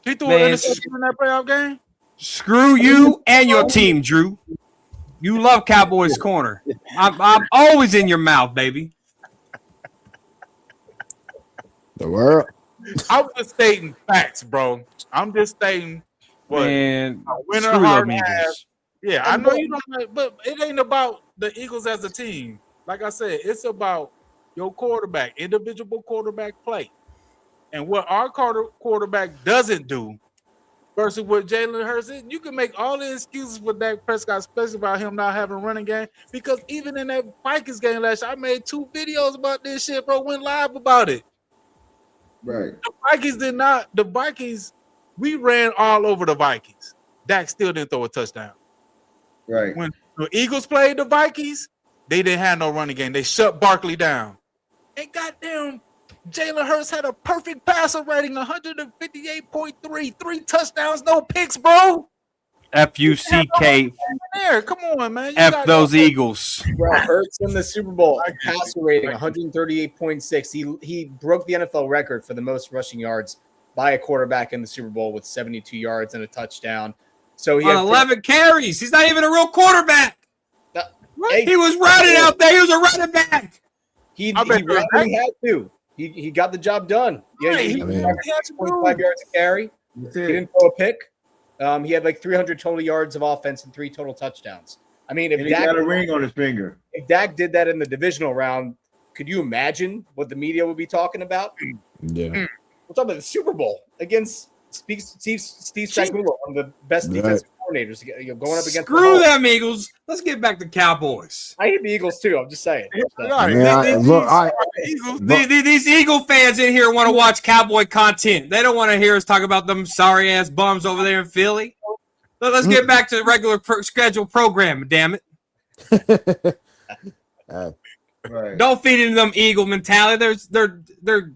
He threw an interception in that playoff game. Screw you and your team, Drew. You love Cowboys corner. I'm always in your mouth, baby. The world. I'm just stating facts, bro. I'm just stating what a winner hard has. Yeah, I know you don't, but it ain't about the Eagles as a team. Like I said, it's about your quarterback, individual quarterback play, and what our quarterback doesn't do versus what Jalen Hurts is. You can make all the excuses for Dak Prescott, especially about him not having a running game, because even in that Vikings game last year, I made 2 videos about this shit, bro. Went live about it. Right. The Vikings, we ran all over the Vikings. Dak still didn't throw a touchdown. Right. When the Eagles played the Vikings, they didn't have no running game. They shut Barkley down. And goddamn, Jalen Hurts had a perfect passer rating, 158.3, 3 touchdowns, no picks, bro. F-U-C-K. Come on, man. F those Eagles. Bro, Hurts in the Super Bowl, passer rating 138.6. He broke the NFL record for the most rushing yards by a quarterback in the Super Bowl with 72 yards and a touchdown. So he had 11 carries. He's not even a real quarterback. He was running out there. He was a running back. He had to. He got the job done. Yeah, he had 25 yards to carry. He didn't throw a pick. He had like 300 total yards of offense and 3 total touchdowns. I mean, if he Dak got a ring on his finger. If Dak did that in the divisional round, could you imagine what the media would be talking about? Yeah. We're talking about the Super Bowl against Steve Spagnuolo, one of the best defensive coordinators, going up against. Screw them Eagles. Let's get back to Cowboys. I hate the Eagles too. I'm just saying. These Eagle fans in here want to watch Cowboy content. They don't want to hear us talk about them sorry ass bums over there in Philly. Let's get back to the regular scheduled program. Damn it! Right. Don't feed into them Eagle mentality. They're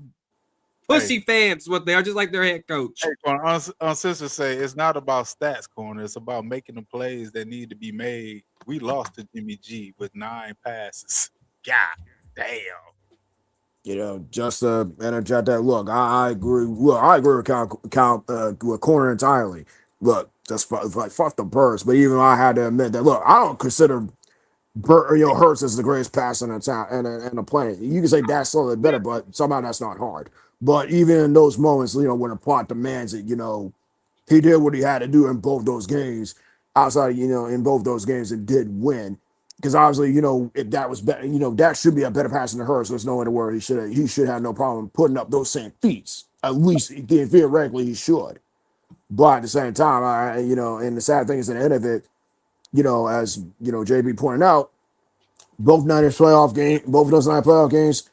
pussy fans. What they are, just like their head coach. On sister say it's not about stats, corner. It's about making the plays that need to be made. We lost to Jimmy G with 9 passes. God damn. You know, just to interject that. Look, I agree. Look, I agree with with Corner entirely. Look, just fuck the Birds. But even I had to admit that. Look, I don't consider Hurts as the greatest passer in the planet. You can say that's a little better, but somehow that's not hard. But even in those moments, when the plot demands it, he did what he had to do in both those games. Outside, in both those games, and did win. Because obviously, if that was better, that should be a better passer than Hurts. There's no in the world he should have no problem putting up those same feats. At least theoretically he should. But at the same time, and the sad thing is at the end of it, as JB pointed out, both of those 9 playoff games,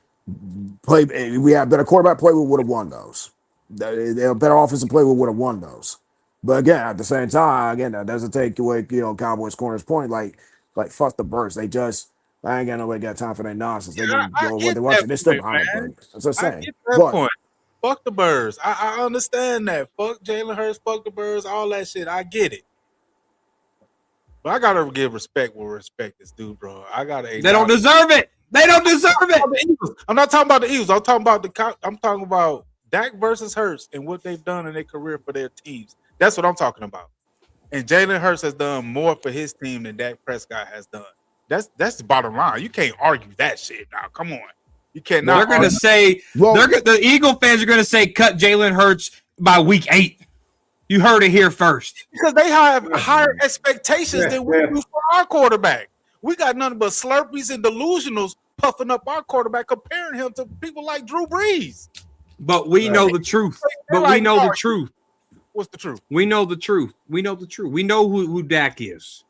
we had better quarterback play, we would have won those. They have better offensive play, we would have won those. But again, at the same time, that doesn't take away, Cowboys corner's point. Like fuck the Birds. I ain't got nobody got time for that nonsense. They can go what they want. They're still behind them. That's what I'm saying. Point. Fuck the Birds. I understand that. Fuck Jalen Hurts. Fuck the Birds. All that shit. I get it. But I gotta give respect where respect is due, bro. They don't deserve it. They don't deserve it. I'm not talking about the Eagles. I'm talking about Dak versus Hurts and what they've done in their career for their teams. That's what I'm talking about. And Jalen Hurts has done more for his team than Dak Prescott has done. That's the bottom line. You can't argue that shit now. Come on. You cannot. They're going to say, the Eagle fans are going to say, cut Jalen Hurts by week 8. You heard it here first. Because they have higher expectations than we do for our quarterback. We got nothing but Slurpees and delusionals puffing up our quarterback, comparing him to people like Drew Brees. But we know the truth. We know the truth. What's the truth? We know the truth. We know the truth. We know who Dak is.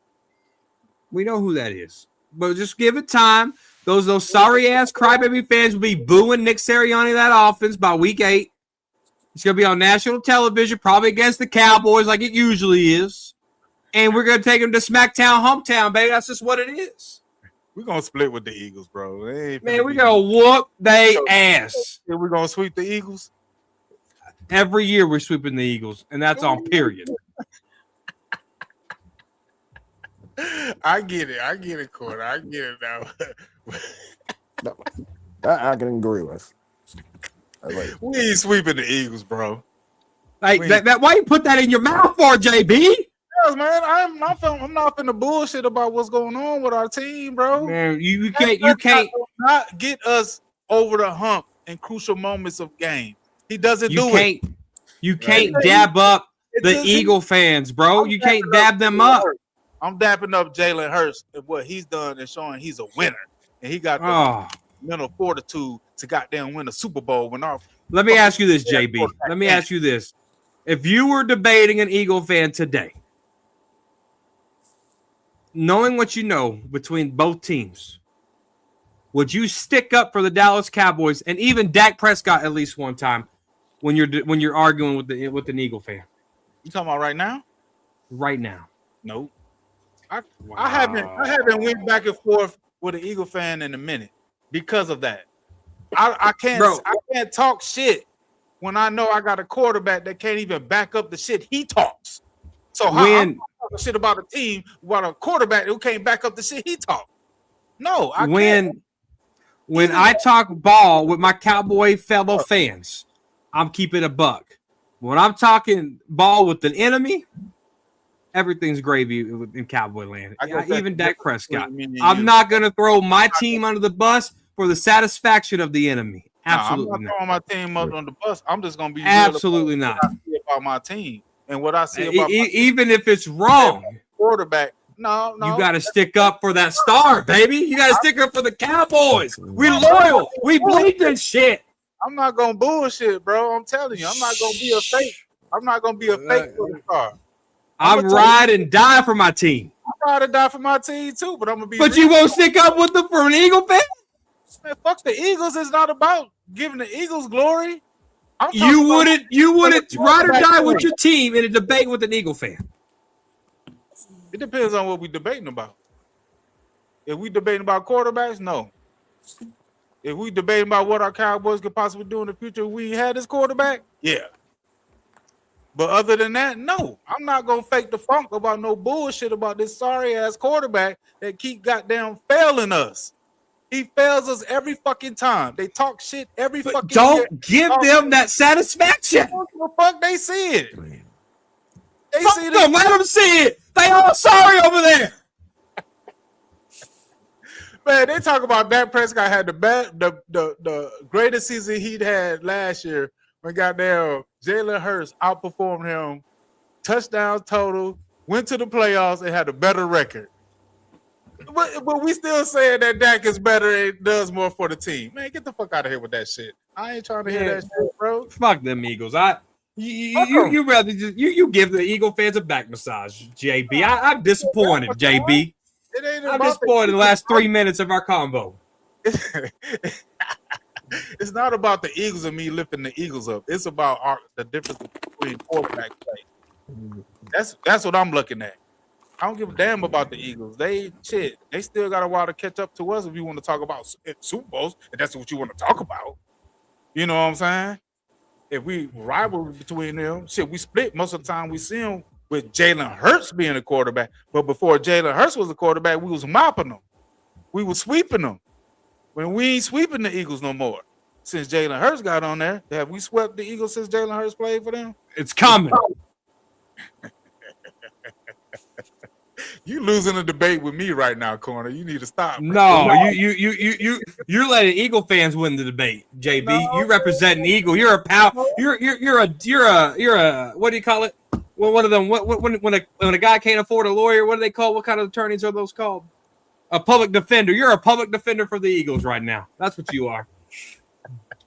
We know who that is. But just give it time. Those sorry ass crybaby fans will be booing Nick Sirianni that offense by week 8. It's gonna be on national television, probably against the Cowboys, like it usually is. And we're gonna take them to Smacktown, Hometown, baby. That's just what it is. We're gonna split with the Eagles, bro. Man, we're gonna whoop they ass. We're gonna sweep the Eagles. Every year we're sweeping the Eagles, and that's on period. I get it, Corner. I get it now. I can agree with. We ain't sweeping the Eagles, bro. Like that. Why you put that in your mouth for, JB? Yes, man. I'm not finna bullshit about what's going on with our team, bro. Man, you can't not get us over the hump in crucial moments of game. He doesn't do it. You can't dab up the Eagle fans, bro. You can't dab them up. I'm dapping up Jalen Hurts and what he's done and showing he's a winner. And he got the mental fortitude to goddamn win a Super Bowl when our. Let me ask you this, JB. Let me ask you this. If you were debating an Eagle fan today, knowing what you know between both teams, would you stick up for the Dallas Cowboys and even Dak Prescott at least one time when you're arguing with an Eagle fan? You talking about right now? Right now. Nope. I haven't went back and forth with an Eagle fan in a minute because of that. I can't talk shit when I know I got a quarterback that can't even back up the shit he talks. So how I'm talking shit about a team about a quarterback who can't back up the shit he talks? No, I can't. When I talk ball with my Cowboy fellow fans, I'm keeping a buck. When I'm talking ball with an enemy, everything's gravy in Cowboy land. Even Dak Prescott. I'm not going to throw my team under the bus for the satisfaction of the enemy. Absolutely I'm not throwing my team up on the bus. I'm just going to be absolutely not about my team and what I see about even if it's wrong. Quarterback. No. You got to stick up for that star, baby. You got to stick up for the Cowboys. We loyal. We bleed this shit. I'm not going to bullshit, bro. I'm telling you. I'm not going to be a fake. I'm not gonna be a fake superstar. I'm ride and die for my team. I'm ride or die for my team too, but I'm gonna be. But you won't stick up with them for an Eagle fan? Man, fuck the Eagles. It's not about giving the Eagles glory. You wouldn't ride or die with your team in a debate with an Eagle fan. It depends on what we're debating about. If we debating about quarterbacks, no. If we debating about what our Cowboys could possibly do in the future if we had this quarterback, yeah. But other than that, no. I'm not gonna fake the funk about no bullshit about this sorry ass quarterback that keep goddamn failing us. He fails us every fucking time. They talk shit every fucking Don't year. give them that satisfaction. What the fuck they see it? They Fuck see them. Let them see it. They all sorry over there. Man, they talk about Dak Prescott had the greatest season he'd had last year when goddamn Jalen Hurts outperformed him, touchdowns total, went to the playoffs, and had a better record. But we still saying that Dak is better and does more for the team. Man, get the fuck out of here with that shit. I ain't trying to hear that shit, bro. Fuck them Eagles. You rather just you give the Eagle fans a back massage, JB. I'm disappointed, JB. I'm disappointed in the last 3 minutes of our combo. It's not about the Eagles and me lifting the Eagles up. It's about the difference between quarterback play. That's what I'm looking at. I don't give a damn about the Eagles. They still got a while to catch up to us if you want to talk about Super Bowls, and that's what you want to talk about. You know what I'm saying? If we rival between them, we split most of the time. We see them with Jalen Hurts being a quarterback, but before Jalen Hurts was a quarterback, we was mopping them. We was sweeping them. When we ain't sweeping the Eagles no more. Since Jalen Hurts got on there, have we swept the Eagles since Jalen Hurts played for them? It's coming. You losing a debate with me right now, Corner. You need to stop. No, you're letting Eagle fans win the debate, JB. No. You represent an Eagle. You're a pal. You're a what do you call it? Well, one of them. When a guy can't afford a lawyer, what do they call? What kind of attorneys are those called? A public defender. You're a public defender for the Eagles right now. That's what you are.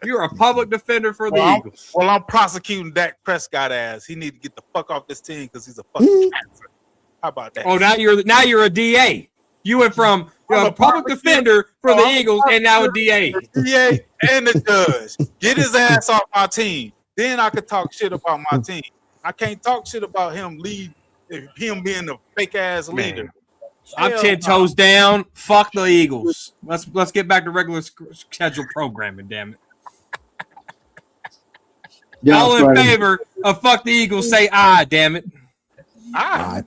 You're a public defender for the Eagles. I'm prosecuting Dak Prescott ass. He need to get the fuck off this team because he's a fucking cancer. How about that? Oh, now you're a DA. You went from a public defender for the Eagles and now a DA. DA and the judge. Get his ass off my team. Then I could talk shit about my team. I can't talk shit about him being the fake ass leader. I'm 10 toes down. Fuck the Eagles. Let's get back to regular schedule programming. Damn it. Yeah, all in favor of fuck the Eagles, say aye. Damn it. Aye.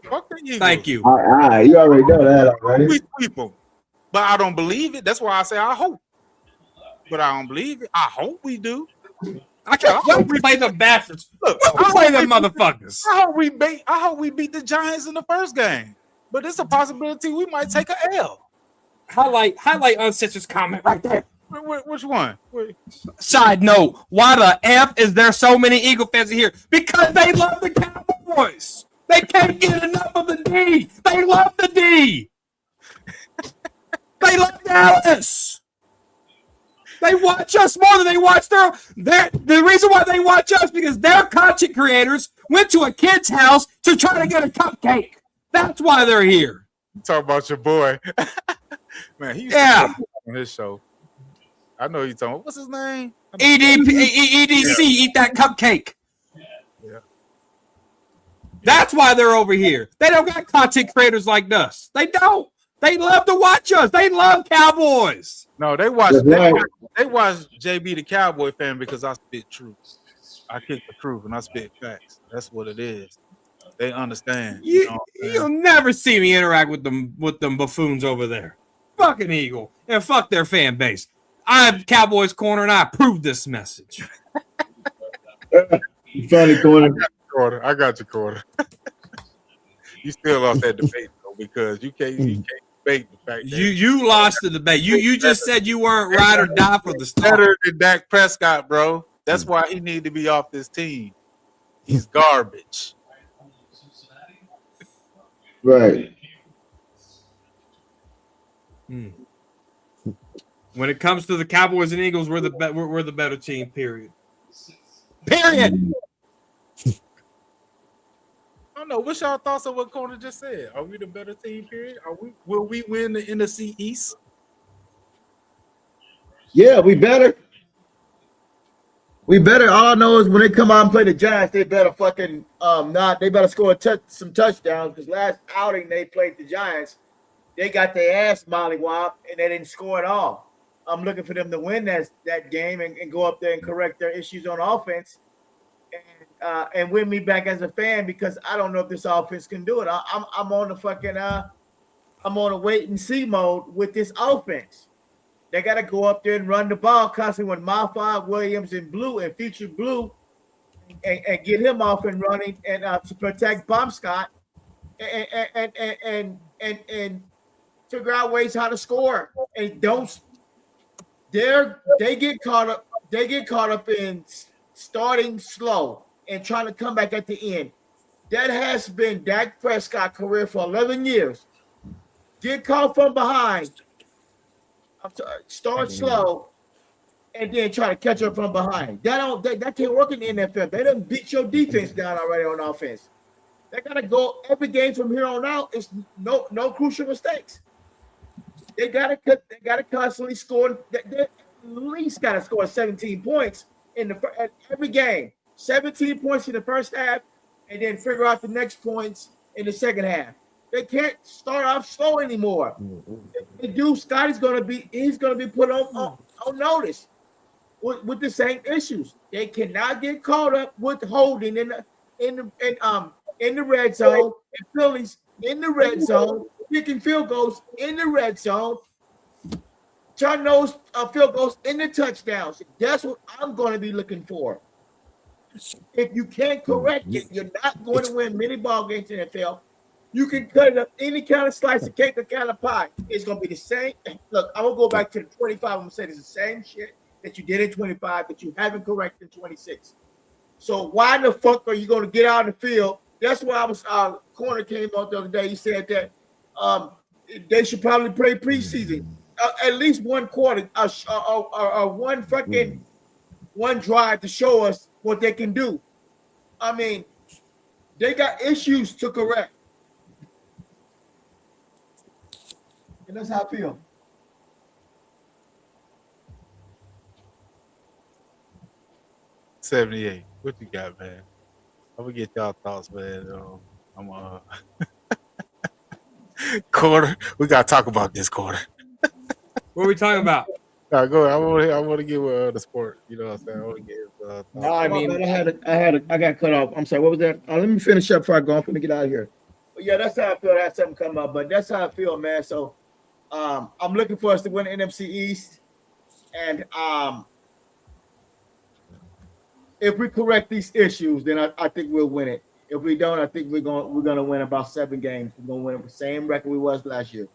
Fuck the Eagles. Thank you. Aye. You already know that already. We sweep them, but I don't believe it. That's why I say I hope. But I don't believe it. I hope we do. I can't play the bastards. Look, I play them motherfuckers. I hope we beat the Giants in the first game. But it's a possibility we might take a L. Highlight uncensored comment right there. Which one? Side note, why the F is there so many Eagle fans in here? Because they love the Cowboys. They can't get enough of the D. They love the D. They love Dallas. They watch us more than they watch the reason why they watch us because their content creators went to a kid's house to try to get a cupcake. That's why they're here. Talk about your boy. Man, he's on his show. I know you're talking. What's his name? EDC, eat that cupcake. Yeah. That's why they're over here. They don't got content creators like us. They don't. They love to watch us. They love Cowboys. No, they watch JB the Cowboy fan because I spit truth. I kick the truth and I spit facts. That's what it is. They understand. You'll never see me interact with them buffoons over there. Fucking Eagle. And fuck their fan base. I'm Cowboys Corner and I approve this message. Funny Corner. I got you, Corner. You still lost that debate though because you can't debate the fact that you lost the debate. You just said you weren't ride or die for the start. Better than Dak Prescott, bro. That's why he need to be off this team. He's garbage. Right. When it comes to the Cowboys and Eagles, we're the better team. Period. know. What's y'all thoughts on what Corner just said? Are we the better team? Period. Will we win the NFC East? Yeah, we better. We better. All I know is when they come out and play the Giants, they better fucking not. They better score some touchdowns because last outing they played the Giants, they got their ass mollywop and they didn't score at all. I'm looking for them to win that game and go up there and correct their issues on offense and win me back as a fan because I don't know if this offense can do it. I'm on the fucking I'm on a wait and see mode with this offense. They got to go up there and run the ball constantly with Mafia, Williams, and Blue and Future Blue and get him off and running and to protect Baumscott and figure out ways how to score. And they get caught up in starting slow and trying to come back at the end. That has been Dak Prescott's career for 11 years. Get caught from behind. Start slow and then try to catch up from behind. That can't work in the NFL. They done beat your defense down already on offense. They gotta go every game from here on out. It's no crucial mistakes. They gotta constantly score. They at least gotta score 17 points at every game. 17 points in the first half, and then figure out the next points in the second half. They can't start off slow anymore. If they do, Scotty's gonna be put on notice with the same issues. They cannot get caught up with holding in the red zone and Phillies in the red zone, kicking field goals in the red zone, trying those field goals in the touchdowns. That's what I'm going to be looking for. If you can't correct it, you're not going to win many ball games in the NFL. You can cut it up any kind of slice of cake or kind of pie. It's going to be the same. Look, I'm going to go back to the 25. I'm going to say it's the same shit that you did in 25 that you haven't corrected in 26. So why the fuck are you going to get out of the field? That's why I was Corner came out the other day. He said that they should probably play preseason. At least one quarter or one drive to show us what they can do. I mean, they got issues to correct. And that's how I feel. $78. What you got, man? I'm gonna get y'all thoughts, man. Corner. We gotta talk about this, Corner. What are we talking about? Go ahead. I want to give the sport. You know what I'm saying? I want to give. No, I mean, I got cut off. I'm sorry. What was that? Let me finish up before I go. I'm gonna get out of here. But yeah, that's how I feel. I had something come up, but that's how I feel, man. So, I'm looking for us to win the NFC East, and if we correct these issues, then I think we'll win it. If we don't, I think we're gonna win about 7 games. We're gonna win the same record we was last year.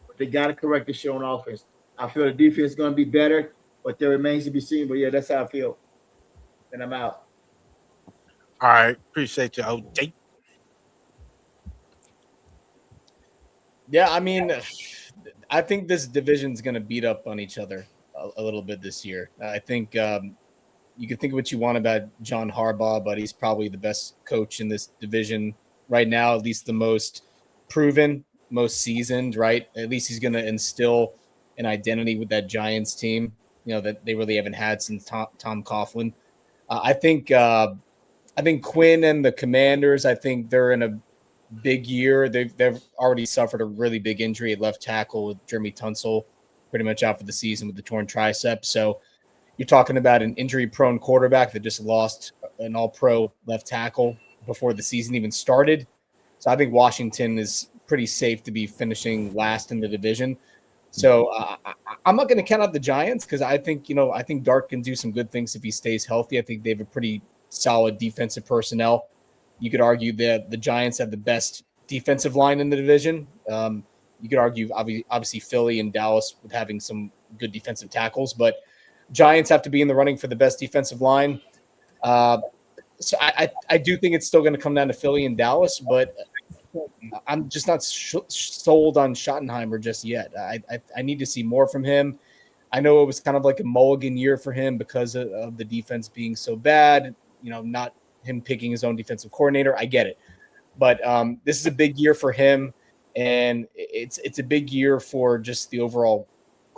But they gotta correct the show on offense. I feel the defense is gonna be better, but there remains to be seen. But yeah, that's how I feel. And I'm out. All right, appreciate you, OJ. Yeah, I mean, I think this division's gonna beat up on each other a little bit this year. I think you can think what you want about John Harbaugh, but he's probably the best coach in this division right now, at least the most proven, most seasoned, right? At least he's going to instill an identity with that Giants team, that they really haven't had since Tom Coughlin. I think Quinn and the Commanders, I think they're in a big year. They've already suffered a really big injury at left tackle with Jeremy Tunsil, pretty much out for the season with the torn tricep. So you're talking about an injury-prone quarterback that just lost an all-pro left tackle before the season even started. So I think Washington is pretty safe to be finishing last in the division. So I'm not going to count out the Giants because I think Dart can do some good things if he stays healthy. I think they have a pretty solid defensive personnel. You could argue that the Giants have the best defensive line in the division. You could argue, obviously, Philly and Dallas with having some good defensive tackles, but Giants have to be in the running for the best defensive line. So I do think it's still going to come down to Philly and Dallas, but I'm just not sold on Schottenheimer just yet. I need to see more from him. I know it was kind of like a mulligan year for him because of the defense being so bad, not him picking his own defensive coordinator. I get it. But this is a big year for him, and it's a big year for just the overall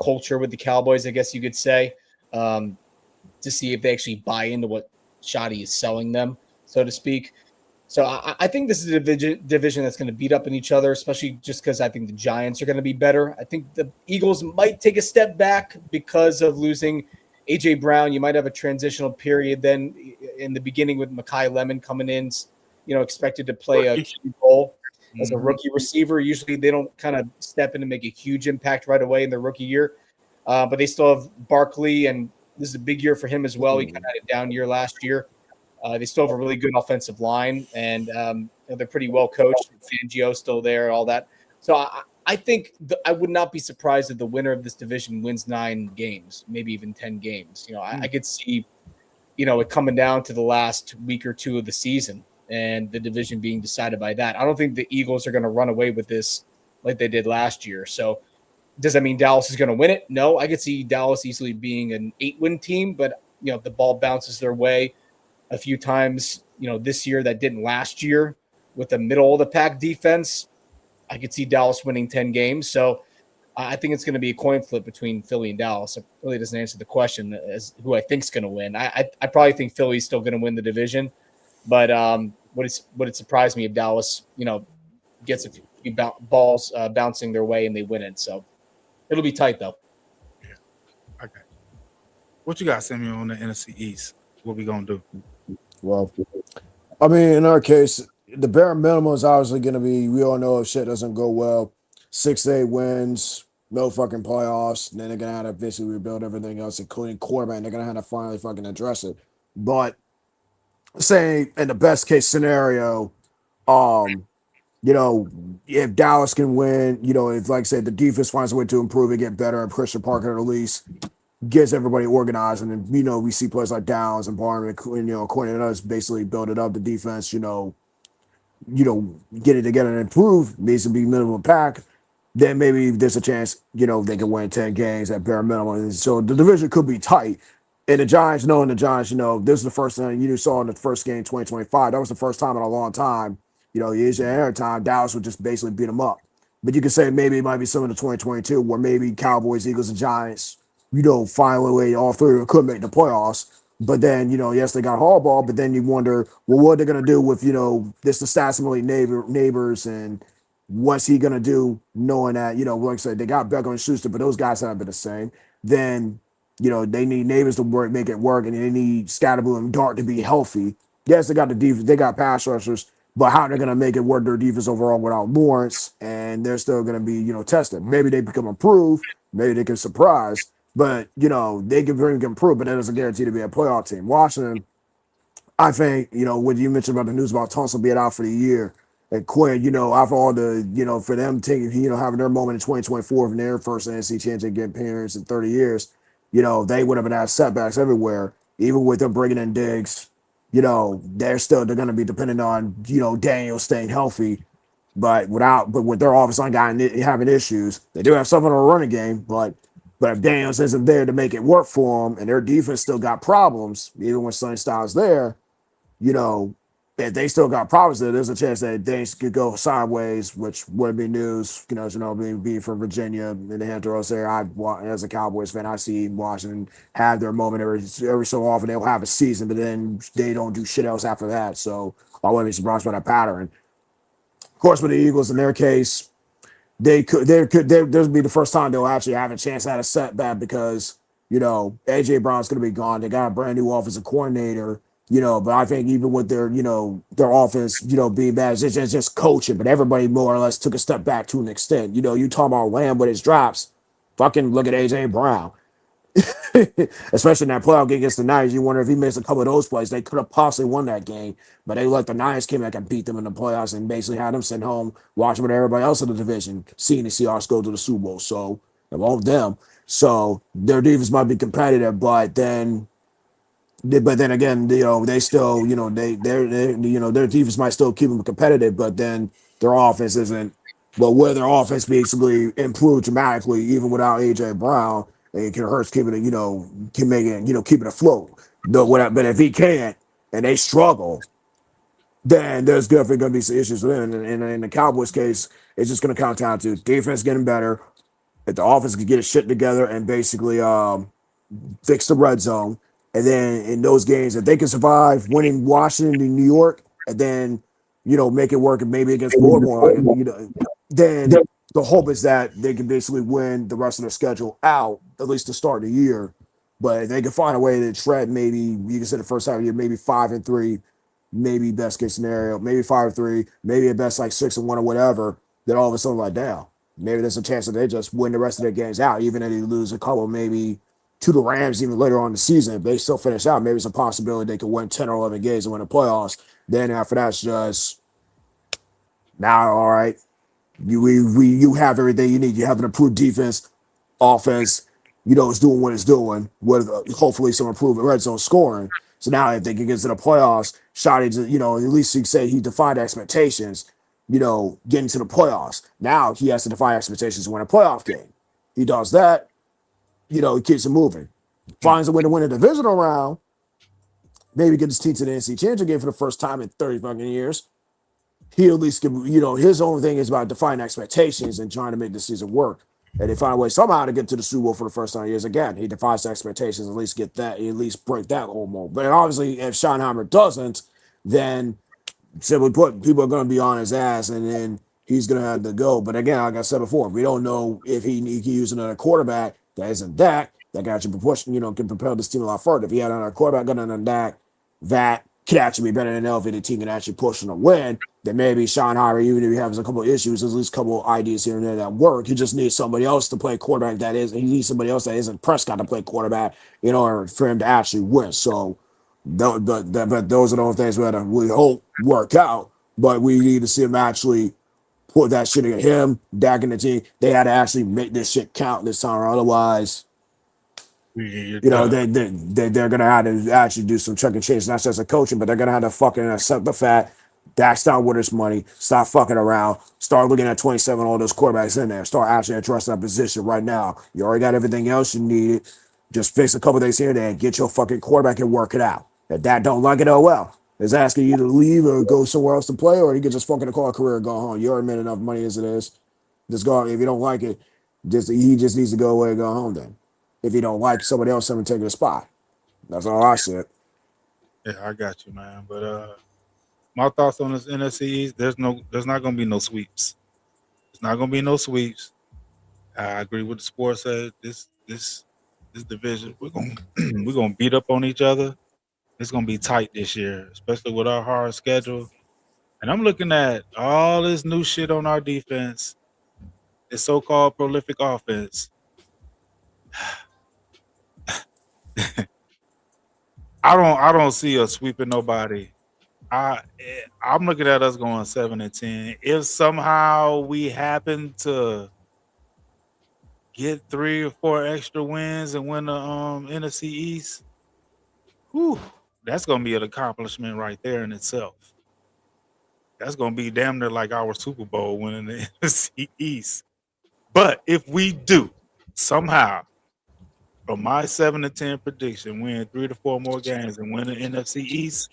culture with the Cowboys, I guess you could say, to see if they actually buy into what Shoddy is selling them, so to speak. So I think this is a division that's going to beat up in each other, especially just because I think the Giants are going to be better. I think the Eagles might take a step back because of losing A.J. Brown. You might have a transitional period then in the beginning with Mekhi Lemon coming in, expected to play a key role as a rookie receiver. Usually they don't kind of step in and make a huge impact right away in their rookie year. But they still have Barkley, and this is a big year for him as well. He kind of had a down year last year. They still have a really good offensive line, and they're pretty well coached. Fangio still there, all that. So I think I would not be surprised if the winner of this division wins 9 games, maybe even 10 games. I could see, it coming down to the last week or two of the season and the division being decided by that. I don't think the Eagles are going to run away with this like they did last year. So does that mean Dallas is going to win it? No, I could see Dallas easily being an 8-win team, but if the ball bounces their way a few times, this year that didn't last year with the middle of the pack defense, I could see Dallas winning 10 games. So I think it's going to be a coin flip between Philly and Dallas. It really doesn't answer the question as who I think is going to win. I probably think Philly's still going to win the division, but would it surprise me if Dallas, gets a few balls bouncing their way and they win it. So it'll be tight though. Yeah. Okay. What you got, Samuel, on the NFC East? What we going to do? Well, I mean, in our case, the bare minimum is obviously going to be, we all know if shit doesn't go well, 6 to 8 wins, no fucking playoffs, and then they're going to have to basically rebuild everything else, including quarterback, and they're going to have to finally fucking address it. But say in the best case scenario, if Dallas can win, if, like I said, the defense finds a way to improve and get better, and Christian Parker at least gets everybody organized, and then, we see players like Downs and Barnum, according to us, basically build it up, the defense, get it together and improve, needs to be minimum pack, then maybe there's a chance, they can win 10 games at bare minimum. And so the division could be tight. And the Giants, this is the first thing you saw in the first game 2025. That was the first time in a long time, usually air time, Dallas would just basically beat them up. But you could say maybe it might be some of the 2022 where maybe Cowboys, Eagles, and Giants, find a way all three could make the playoffs. But then, yes, they got Harbaugh, but then you wonder, well, what are they going to do with, this assassinate neighbors, and what's he going to do knowing that, like I said, they got Beckham and Schuster, but those guys haven't been the same. Then, they need Neighbors to make it work, and they need Scatterboom and Dart to be healthy. Yes, they got the defense, they got pass rushers, but how they're going to make it work their defense overall without Lawrence, and they're still going to be, tested. Maybe they become improved, maybe they can surprise. But, they can bring improve, but that doesn't guarantee to be a playoff team. Washington, I think, what you mentioned about the news about Tunsil being out for the year, and Quinn, after all the, for them taking, having their moment in 2024 from their first NFC championship getting parents in 30 years, they would have been had setbacks everywhere. Even with them bringing in Diggs, they're going to be dependent on, Daniel staying healthy. But with their offensive line guy having issues, they do have something on a running game, but if Daniels isn't there to make it work for them, and their defense still got problems, even when Sonny Styles there, if they still got problems there, there's a chance that things could go sideways, which would be news, being from Virginia in the Hamptons area. As a Cowboys fan, I see Washington have their moment every so often. They'll have a season, but then they don't do shit else after that. So I wouldn't be surprised by that pattern. Of course, with the Eagles, in their case, this would be the first time they'll actually have a chance at a setback because, A.J. Brown's going to be gone. They got a brand new offensive coordinator, but I think even with their offense, being bad, it's just coaching, but everybody more or less took a step back to an extent. You talk about Lamb with his drops, fucking look at A.J. Brown. Especially in that playoff game against the Niners, you wonder if he missed a couple of those plays, they could have possibly won that game. But they let the Niners came back and beat them in the playoffs and basically had them sent home, watching with everybody else in the division, seeing the Seahawks go to the Super Bowl. So it won't them. So their defense might be competitive, but then again, they still, their defense might still keep them competitive, but then their offense isn't. But where their offense basically improved dramatically, even without A.J. Brown. It can hurt keeping it, can make it, keep it afloat. But if he can't and they struggle, then there's definitely going to be some issues with it. And in the Cowboys case, it's just going to come down to defense getting better. If the offense can get its shit together and basically fix the red zone, and then in those games, if they can survive winning Washington and New York, and then make it work, and maybe against Baltimore, then the hope is that they can basically win the rest of their schedule out, at least to start the year. But if they can find a way to tread, maybe you can say the first half of the year, maybe 5-3, maybe best case scenario, maybe 5-3, maybe at best like 6-1 or whatever. Then all of a sudden, like, damn, maybe there's a chance that they just win the rest of their games out, even if they lose a couple, maybe to the Rams even later on in the season. If they still finish out, maybe it's a possibility they could win 10 or 11 games and win the playoffs. Then after that's just now, all right, you have everything you need. You have an improved defense, offense, it's doing what it's doing with hopefully some improved red zone scoring. So now if they can get to the playoffs, Shotty, at least you say he defied expectations, getting to the playoffs. Now he has to defy expectations to win a playoff game. He does that, he keeps it moving. Finds a way to win a divisional round, maybe get his team to the NC Championship game for the first time in 30 fucking years. He at least can, his own thing is about defying expectations and trying to make the season work. And they find a way somehow to get to the Super Bowl for the first time in years. Again, he defies expectations, at least get that, at least break that whole mold. But obviously, if Schottenheimer doesn't, then simply put, people are going to be on his ass, and then he's going to have to go. But again, like I said before, we don't know if he can use another quarterback that isn't Dak, that can actually can propel this team a lot further. If he had another quarterback other than Dak, that could actually be better than Elvin, the team can actually push him to win, then maybe Schottenheimer, even if he has a couple of issues, there's at least a couple of ideas here and there that work. He just needs somebody else to play quarterback he needs somebody else that isn't Prescott to play quarterback in order for him to actually win. So but those are the only things that we hope work out, but we need to see him actually put that shit in him, Dak and the team. They had to actually make this shit count this time, or otherwise they're gonna have to actually do some chuck and change, not just a coaching, but they're gonna have to fucking accept the fact Dak's not with his money, stop fucking around, start looking at 27 all those quarterbacks in there, start actually addressing that position right now. You already got everything else you need. Just fix a couple things here and there and get your fucking quarterback and work it out. If Dak don't like it, oh well. Is asking you to leave or go somewhere else to play, or you can just fucking call a career and go home. You already made enough money as it is. Just go. If you don't like it, he just needs to go away and go home then. If you don't like somebody else, someone take a spot. That's all I said. Yeah, I got you, man. But my thoughts on this NFC East, there's not gonna be no sweeps. It's not gonna be no sweeps. I agree with the sports said. This division, we're gonna beat up on each other. It's gonna be tight this year, especially with our hard schedule. And I'm looking at all this new shit on our defense, this so-called prolific offense. I don't see us sweeping nobody. I'm looking at us going 7-10. If somehow we happen to get 3 or 4 extra wins and win the NFC East, whew, that's gonna be an accomplishment right there in itself. That's gonna be damn near like our Super Bowl winning the NFC East. But if we do somehow, from my 7-10 prediction, win 3 to 4 more games and win the NFC East,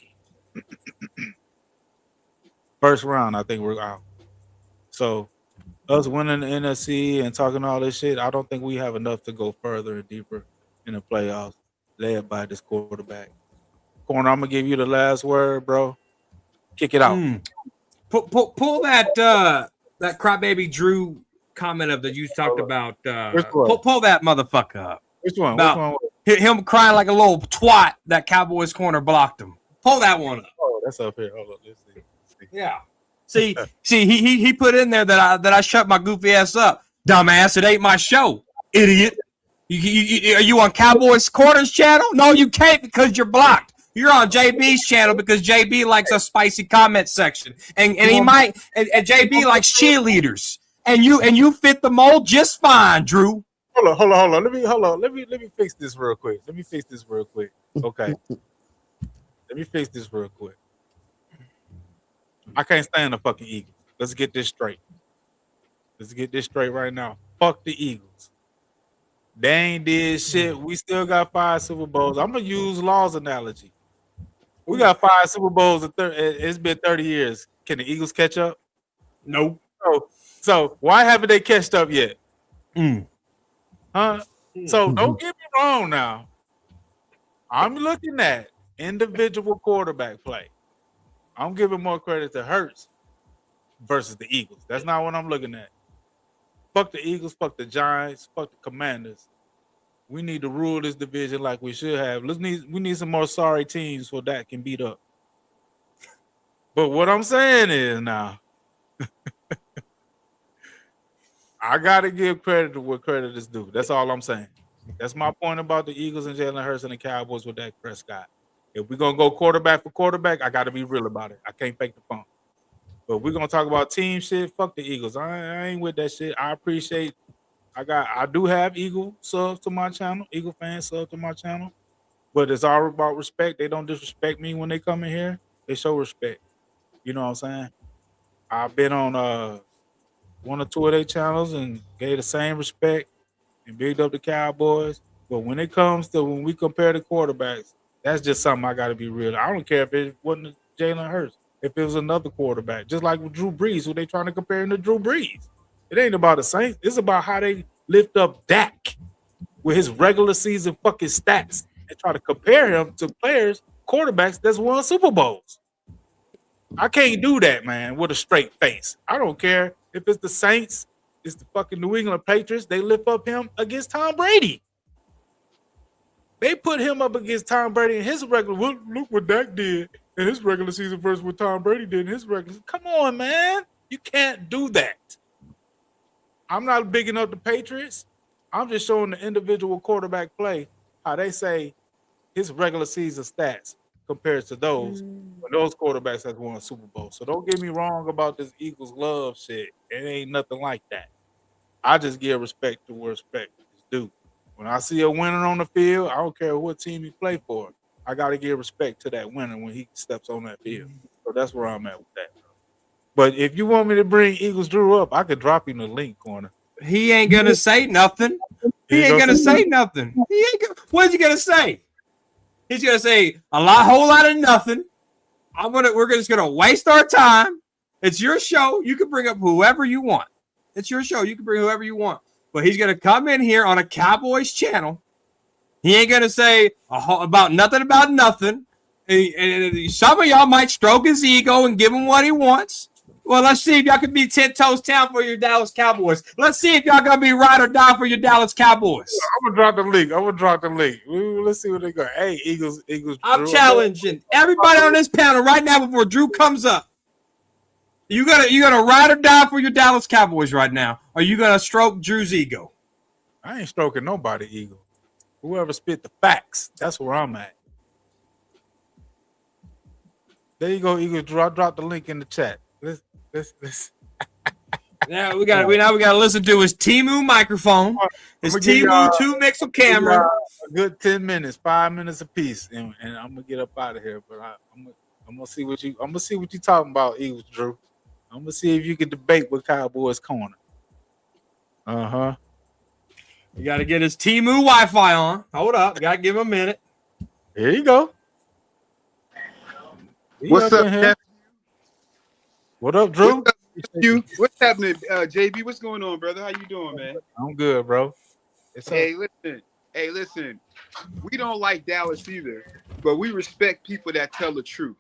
first round, I think we're out. So us winning the NFC and talking all this shit, I don't think we have enough to go further and deeper in the playoffs, led by this quarterback. Corner, I'm gonna give you the last word, bro. Kick it out. Pull that crybaby Drew comment up that you talked about. Pull that motherfucker up. Which one? About him crying like a little twat that Cowboys corner blocked him. Pull that one up. Oh, that's up here. Hold on. Let's see. Yeah. See, he put in there that I shut my goofy ass up. Dumbass, it ain't my show, idiot. Are you on Cowboys Corners channel? No, you can't because you're blocked. You're on JB's channel because JB likes a spicy comment section, and he might and JB likes cheerleaders, and you fit the mold just fine, Drew. Hold on. Let me fix this real quick. Okay. Let me fix this real quick. I can't stand the fucking Eagles. Let's get this straight. Right now. Fuck the Eagles. They ain't did shit. We still got 5 Super Bowls. I'm gonna use Law's analogy. We got 5 Super Bowls. It's been 30 years. Can the Eagles catch up? Nope. So why haven't they catched up yet? Huh? So Mm-hmm. don't get me wrong now. I'm looking at individual quarterback play. I'm giving more credit to Hurts versus the Eagles. That's not what I'm looking at. Fuck the Eagles, fuck the Giants, fuck the Commanders. We need to rule this division like we should have. We need some more sorry teams so that can beat up. But what I'm saying is now, I gotta give credit to what credit is due. That's all I'm saying. That's my point about the Eagles and Jalen Hurts and the Cowboys with Dak Prescott. If we're gonna go quarterback for quarterback, I gotta be real about it. I can't fake the funk. But we're gonna talk about team shit. Fuck the Eagles. I ain't with that shit. I appreciate. I do have Eagle subs to my channel, Eagle fan subs to my channel. But it's all about respect. They don't disrespect me when they come in here. They show respect. You know what I'm saying? I've been on 1 or 2 of their channels and gave the same respect and bigged up the Cowboys. But when it comes to when we compare the quarterbacks, that's just something I got to be real. I don't care if it wasn't Jalen Hurts, if it was another quarterback, just like with Drew Brees, who they trying to compare him to Drew Brees. It ain't about the Saints. It's about how they lift up Dak with his regular season fucking stats and try to compare him to players, quarterbacks that's won Super Bowls. I can't do that, man, with a straight face. I don't care if it's the Saints, it's the fucking New England Patriots. They lift up him against Tom Brady. They put him up against Tom Brady in his regular. Look what Dak did in his regular season versus what Tom Brady did in his regular. Come on, man. You can't do that. I'm not bigging up the Patriots. I'm just showing the individual quarterback play, how they say his regular season stats compared to those when those quarterbacks have won a Super Bowl. So don't get me wrong about this Eagles love shit. It ain't nothing like that. I just give respect to where respect is due. When I see a winner on the field, I don't care what team he play for. I got to give respect to that winner when he steps on that field. So that's where I'm at with that. But if you want me to bring Eagles Drew up, I could drop you in the link corner. He ain't gonna say nothing. He ain't gonna say nothing. What's he gonna say? He's gonna say whole lot of nothing. We're just gonna waste our time. It's your show. You can bring up whoever you want. It's your show. You can bring whoever you want. But he's gonna come in here on a Cowboys channel. He ain't gonna say about nothing. And some of y'all might stroke his ego and give him what he wants. Well, let's see if y'all can be 10 toes down for your Dallas Cowboys. Let's see if y'all gonna be ride or die for your Dallas Cowboys. I'm gonna drop the link. Let's see what they got. Hey, Eagles. I'm challenging everybody on this panel right now before Drew comes up. You gonna ride or die for your Dallas Cowboys right now, or you gonna stroke Drew's ego? I ain't stroking nobody ego. Whoever spit the facts, that's where I'm at. There you go, Eagles. Drew. I dropped the link in the chat. Let's. Now we got to listen to his Temu microphone, his Temu 2 Mixel camera. A good 10 minutes, 5 minutes apiece, and I'm gonna get up out of here. But I'm gonna see what you talking about, Eagles Drew. I'm gonna see if you can debate with Cowboys Corner. You got to get his Temu Wi-Fi on. Hold up, got to give him a minute. Here you go. What's up, Jeff? What up, Drew? What's happening, JB? What's going on, brother? How you doing, man? I'm good, bro. Hey, listen. We don't like Dallas either, but we respect people that tell the truth.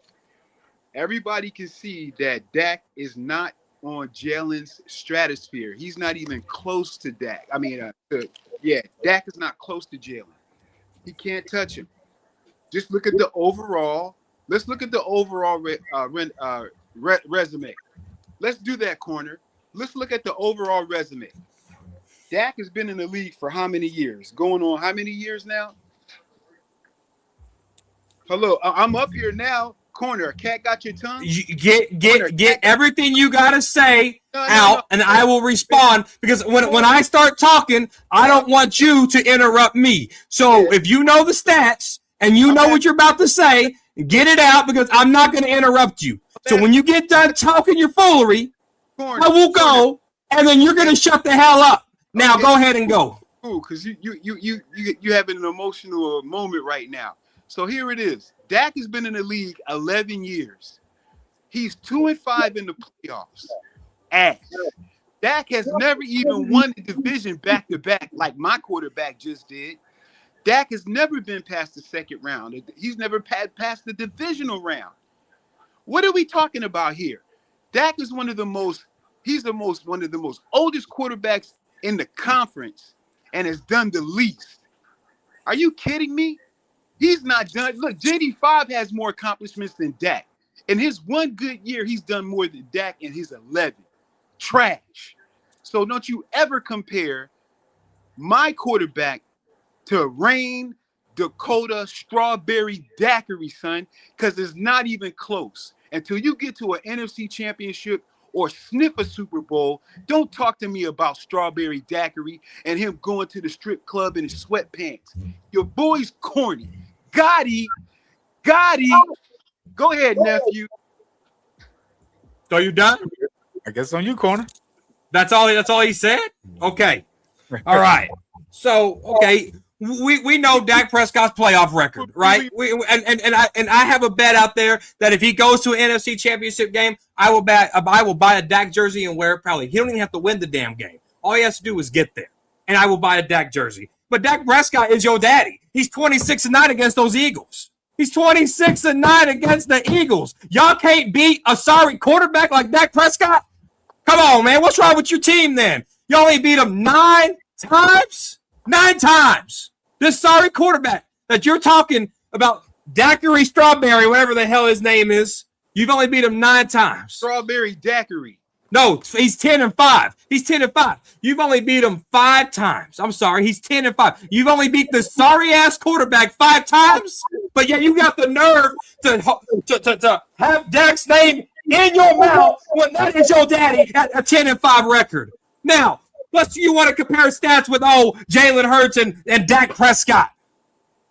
Everybody can see that Dak is not on Jalen's stratosphere. He's not even close to Dak. Dak is not close to Jalen. He can't touch him. Just look at the overall. Let's look at the overall resume. Let's do that, corner. Let's look at the overall resume. Dak has been in the league for how many years? Going on how many years now? Hello, I'm up here now. Corner, cat got your tongue? Get everything you gotta say out, and I will respond, because when I start talking, I don't want you to interrupt me. So if you know the stats and you know what you're about to say, get it out, because I'm not going to interrupt you. So when you get done talking your foolery, I will go, and then you're going to shut the hell up. Now go ahead and go. Cool, because you having an emotional moment right now. So here it is. Dak has been in the league 11 years. He's 2-5 in the playoffs. Ass. Dak has never even won the division back-to-back like my quarterback just did. Dak has never been past the second round. He's never past the divisional round. What are we talking about here? Dak is one of the most oldest quarterbacks in the conference and has done the least. Are you kidding me? He's not done. Look, JD5 has more accomplishments than Dak. In his one good year, he's done more than Dak in his 11. Trash. So don't you ever compare my quarterback to Rain, Dakota, Strawberry, Daiquiri, son, because it's not even close. Until you get to an NFC championship or sniff a Super Bowl, don't talk to me about Strawberry Daiquiri and him going to the strip club in his sweatpants. Your boy's corny. Gotti. Go ahead, nephew. So you done? I guess on you, corner. That's all he said? Okay. All right. So, okay. We know Dak Prescott's playoff record, right? And I have a bet out there that if he goes to an NFC championship game, I will buy a Dak jersey and wear it proudly. He don't even have to win the damn game. All he has to do is get there. And I will buy a Dak jersey. But Dak Prescott is your daddy. He's 26-9 against those Eagles. He's 26-9 against the Eagles. Y'all can't beat a sorry quarterback like Dak Prescott? Come on, man. What's wrong with your team then? You only beat him 9 times? 9 times. This sorry quarterback that you're talking about, Daiquiri Strawberry, whatever the hell his name is, you've only beat him 9 times. Strawberry Daiquiri. No, he's 10-5. He's 10-5. You've only beat him 5 times. I'm sorry, he's 10-5. You've only beat this sorry-ass quarterback 5 times, but yet you got the nerve to have Dak's name in your mouth when that is your daddy at a 10-5 record. Now, you want to compare stats with Jalen Hurts and Dak Prescott.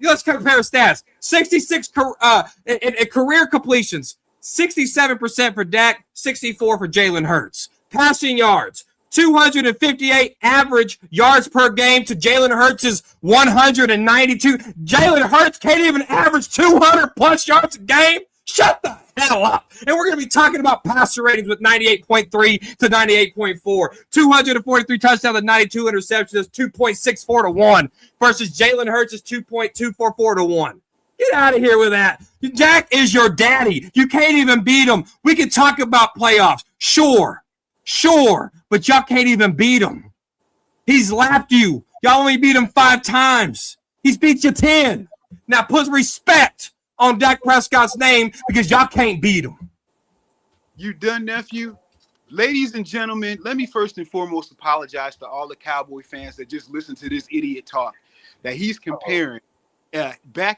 Let's compare stats. 66 in career completions, 67% for Dak, 64 for Jalen Hurts. Passing yards, 258 average yards per game to Jalen Hurts' 192. Jalen Hurts can't even average 200 plus yards a game. Shut the hell up. And we're going to be talking about passer ratings with 98.3 to 98.4. 243 touchdowns and 92 interceptions is 2.64 to 1 versus Jalen Hurts is 2.244 to 1. Get out of here with that. Dak is your daddy. You can't even beat him. We can talk about playoffs. Sure, but y'all can't even beat him. He's lapped you. Y'all only beat him 5 times. He's beat you 10. Now put respect on Dak Prescott's name because y'all can't beat him. You done, nephew? Ladies and gentlemen, let me first and foremost apologize to all the Cowboy fans that just listen to this idiot talk that he's comparing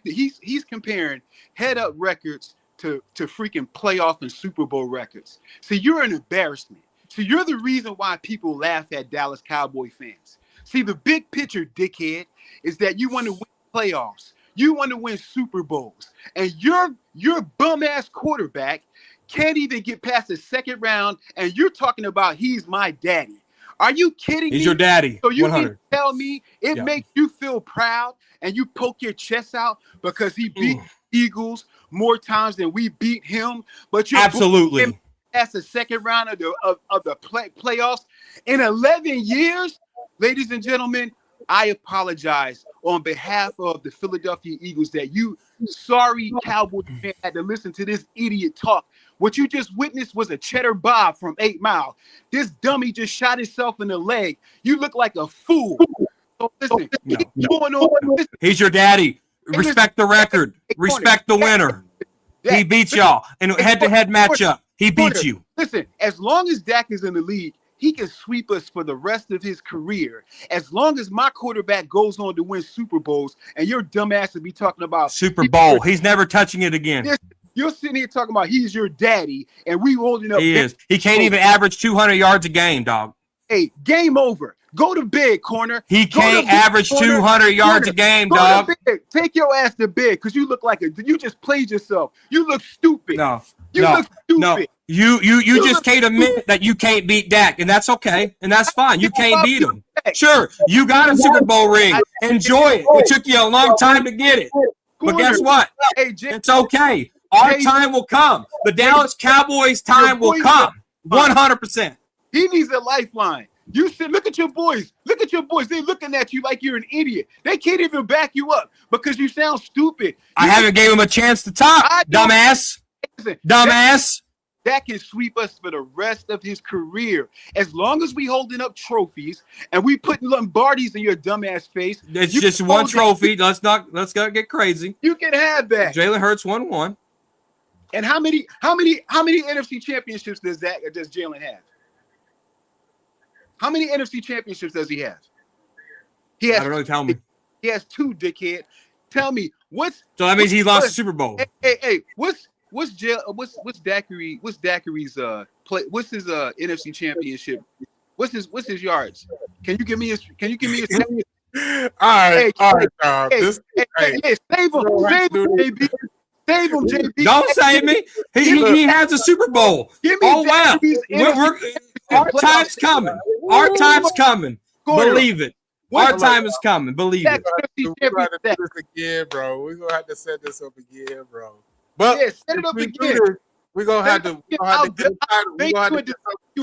he's comparing head-up records to freaking playoff and Super Bowl records. See, you're an embarrassment. See, you're the reason why people laugh at Dallas Cowboy fans. See, the big picture, dickhead, is that you want to win playoffs. You want to win Super Bowls. And your bum-ass quarterback can't even get past the second round, and you're talking about he's my daddy. Are you kidding me? He's your daddy. So you 100. need to tell me it makes you feel proud and you poke your chest out because he beat Eagles more times than we beat him. But you're absolutely past the second round of the playoffs in 11 years, ladies and gentlemen. I apologize on behalf of the Philadelphia Eagles that you sorry Cowboy fan had to listen to this idiot talk. What you just witnessed was a cheddar Bob from 8 Mile. This dummy just shot himself in the leg. You look like a fool. So listen, going on. He's your daddy. Respect the record. Respect the winner. He beats y'all in a head-to-head matchup. He beats you. Listen, as long as Dak is in the league, he can sweep us for the rest of his career. As long as my quarterback goes on to win Super Bowls, and your dumbass will be talking about Super Bowl. He's never touching it again. You're sitting here talking about he's your daddy, and we holding up. He is. He can't even average 200 yards a game, dog. Hey, game over. Go to bed, corner. He can't average 200 yards a game, dog. Take your ass to bed because you look like you just played yourself. You look stupid. No. Stupid. You just can't admit that you can't beat Dak, and that's okay, and that's fine. You can't beat him. Sure, you got a Super Bowl ring. Enjoy it. It took you a long time to get it. But guess what? Hey, It's okay. Our time will come. The Dallas Cowboys' time will come. 100%. He needs a lifeline. You said, look at your boys. Look at your boys. They're looking at you like you're an idiot. They can't even back you up because you sound stupid. I haven't gave him a chance to talk, dumbass. Listen, Dumbass. That can sweep us for the rest of his career. As long as we holding up trophies and we putting Lombardis in your dumbass face. It's just one trophy. Let's not get crazy. You can have that. Jalen Hurts won one. And how many NFC championships does Jalen have? How many NFC championships does he have? He has. I don't know. Tell me. He has 2, dickhead. Tell me what's. So that means he lost the Super Bowl. Hey, what's Daiquiris play? What's his NFC championship? What's his yards? Can you give me his? All right, Save him, JB. Save him, JB. Don't save me. He has a Super Bowl. Give me wow. Our time's coming. Our time's coming. Believe it. Our time is coming. Believe it. We're gonna do this again, bro. We're gonna have to set this up again, bro. But set it up again. We're gonna have to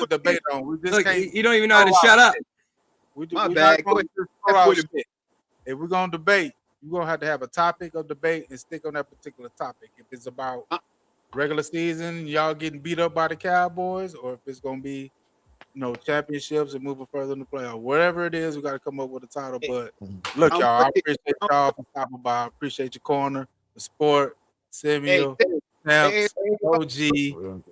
debate on. We just can't. You don't even know how to shut up. My bad. If we're gonna debate, we're gonna have to have a topic of debate and stick on that particular topic. If it's about regular season, y'all getting beat up by the Cowboys, or if it's gonna be, championships and moving further in the playoff. Whatever it is, we got to come up with a title. But look, y'all, I appreciate y'all from top of bottom. Appreciate your corner, the sport, Samuel, Snaps, OG,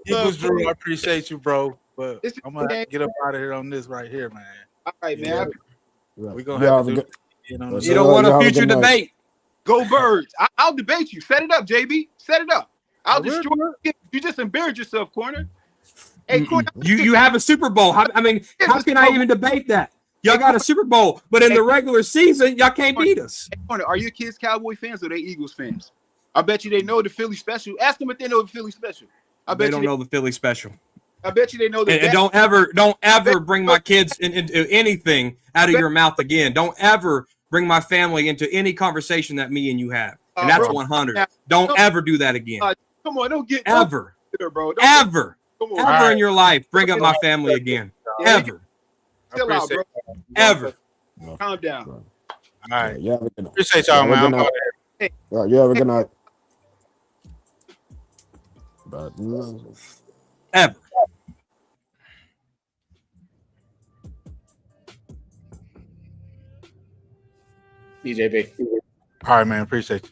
Eagles Drew. I appreciate you, bro. But I'm gonna have to get up out of here on this right here, man. All right, man. We're gonna have to do. You don't want a future debate. Go Birds. I'll debate you. Set it up, JB. Set it up. I'll destroy you. You just embarrassed yourself, corner. Hey, corner. You have a Super Bowl. How can I even debate that? Y'all got a Super Bowl, but in the regular season, y'all can't beat us. Hey, corner, are your kids Cowboy fans or they Eagles fans? I bet you they know the Philly special. Ask them if they know the Philly special. They don't know the Philly special. I bet you they know the. And don't ever bring my kids into anything out of your mouth again. Don't ever bring my family into any conversation that me and you have. And that's 100. Don't ever do that again. Come on, don't get ever, bro. Ever in your life, bring up my family again. Ever. Chill out, bro. Ever. Calm down. All right. Yeah, appreciate y'all, man. All right, you have a good night. Ever. BJB. All right, man. Appreciate you.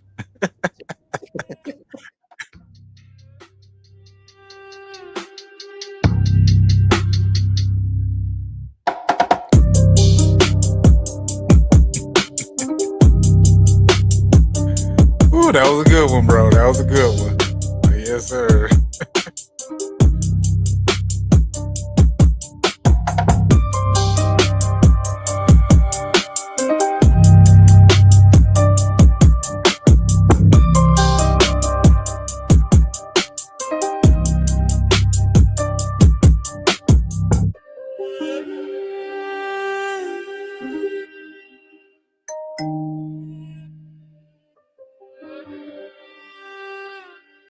Ooh, that was a good one, bro. That was a good one. Yes, sir.